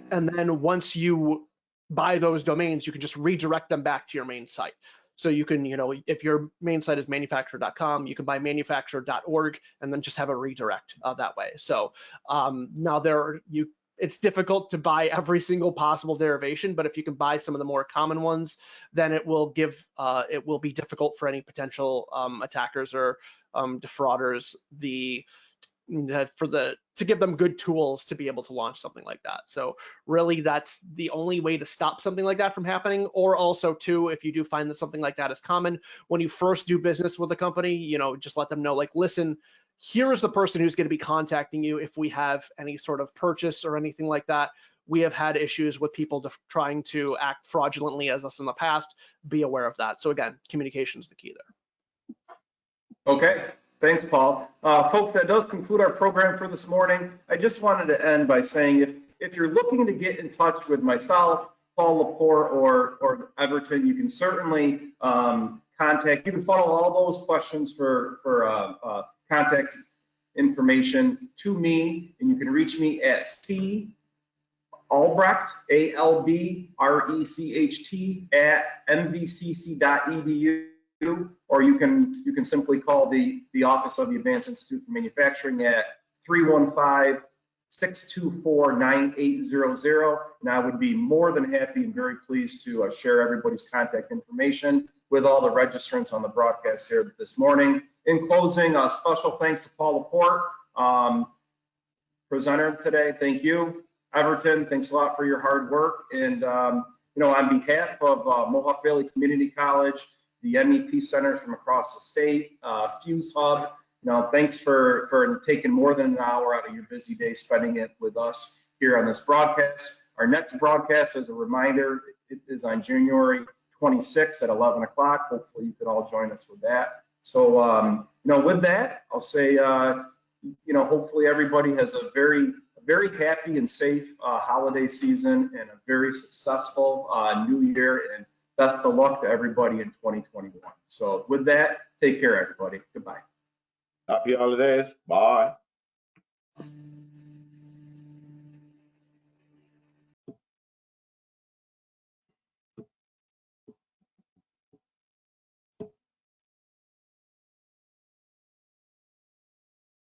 then once you buy those domains, you can just redirect them back to your main site. So you can, you know, if your main site is manufacturer.com, you can buy manufacturer.org and then just have a redirect that way. So now it's difficult to buy every single possible derivation, but if you can buy some of the more common ones, then it will be difficult for any potential attackers or defrauders to give them good tools to be able to launch something like that. So really that's the only way to stop something like that from happening. Or also too, if you do find that something like that is common, when you first do business with a company, you know, just let them know, like, listen, here is the person who's going to be contacting you if we have any sort of purchase or anything like that. We have had issues with people trying to act fraudulently as us in the past. Be aware of that. So again, communication is the key there. Okay, thanks, Paul. Folks, that does conclude our program for this morning. I just wanted to end by saying if you're looking to get in touch with myself, Paul Laporte, or Everton, you can certainly contact. You can funnel all those questions for contact information to me, and you can reach me at C Albrecht, ALBRECHT @mvcc.edu, or you can simply call the Office of the Advanced Institute for Manufacturing at 315-624-9800, and I would be more than happy and very pleased to share everybody's contact information with all the registrants on the broadcast here this morning. In closing, special thanks to Paul Laporte presenter today. Thank you. Everton, thanks a lot for your hard work. And, on behalf of Mohawk Valley Community College, the MEP centers from across the state, Fuse Hub, thanks for taking more than an hour out of your busy day, spending it with us here on this broadcast. Our next broadcast, as a reminder, it is on January 26th at 11 o'clock. Hopefully you could all join us with that. So, with that, I'll say, hopefully everybody has a very happy and safe holiday season and a very successful new year, and best of luck to everybody in 2021. So with that, take care, everybody. Goodbye. Happy holidays. Bye.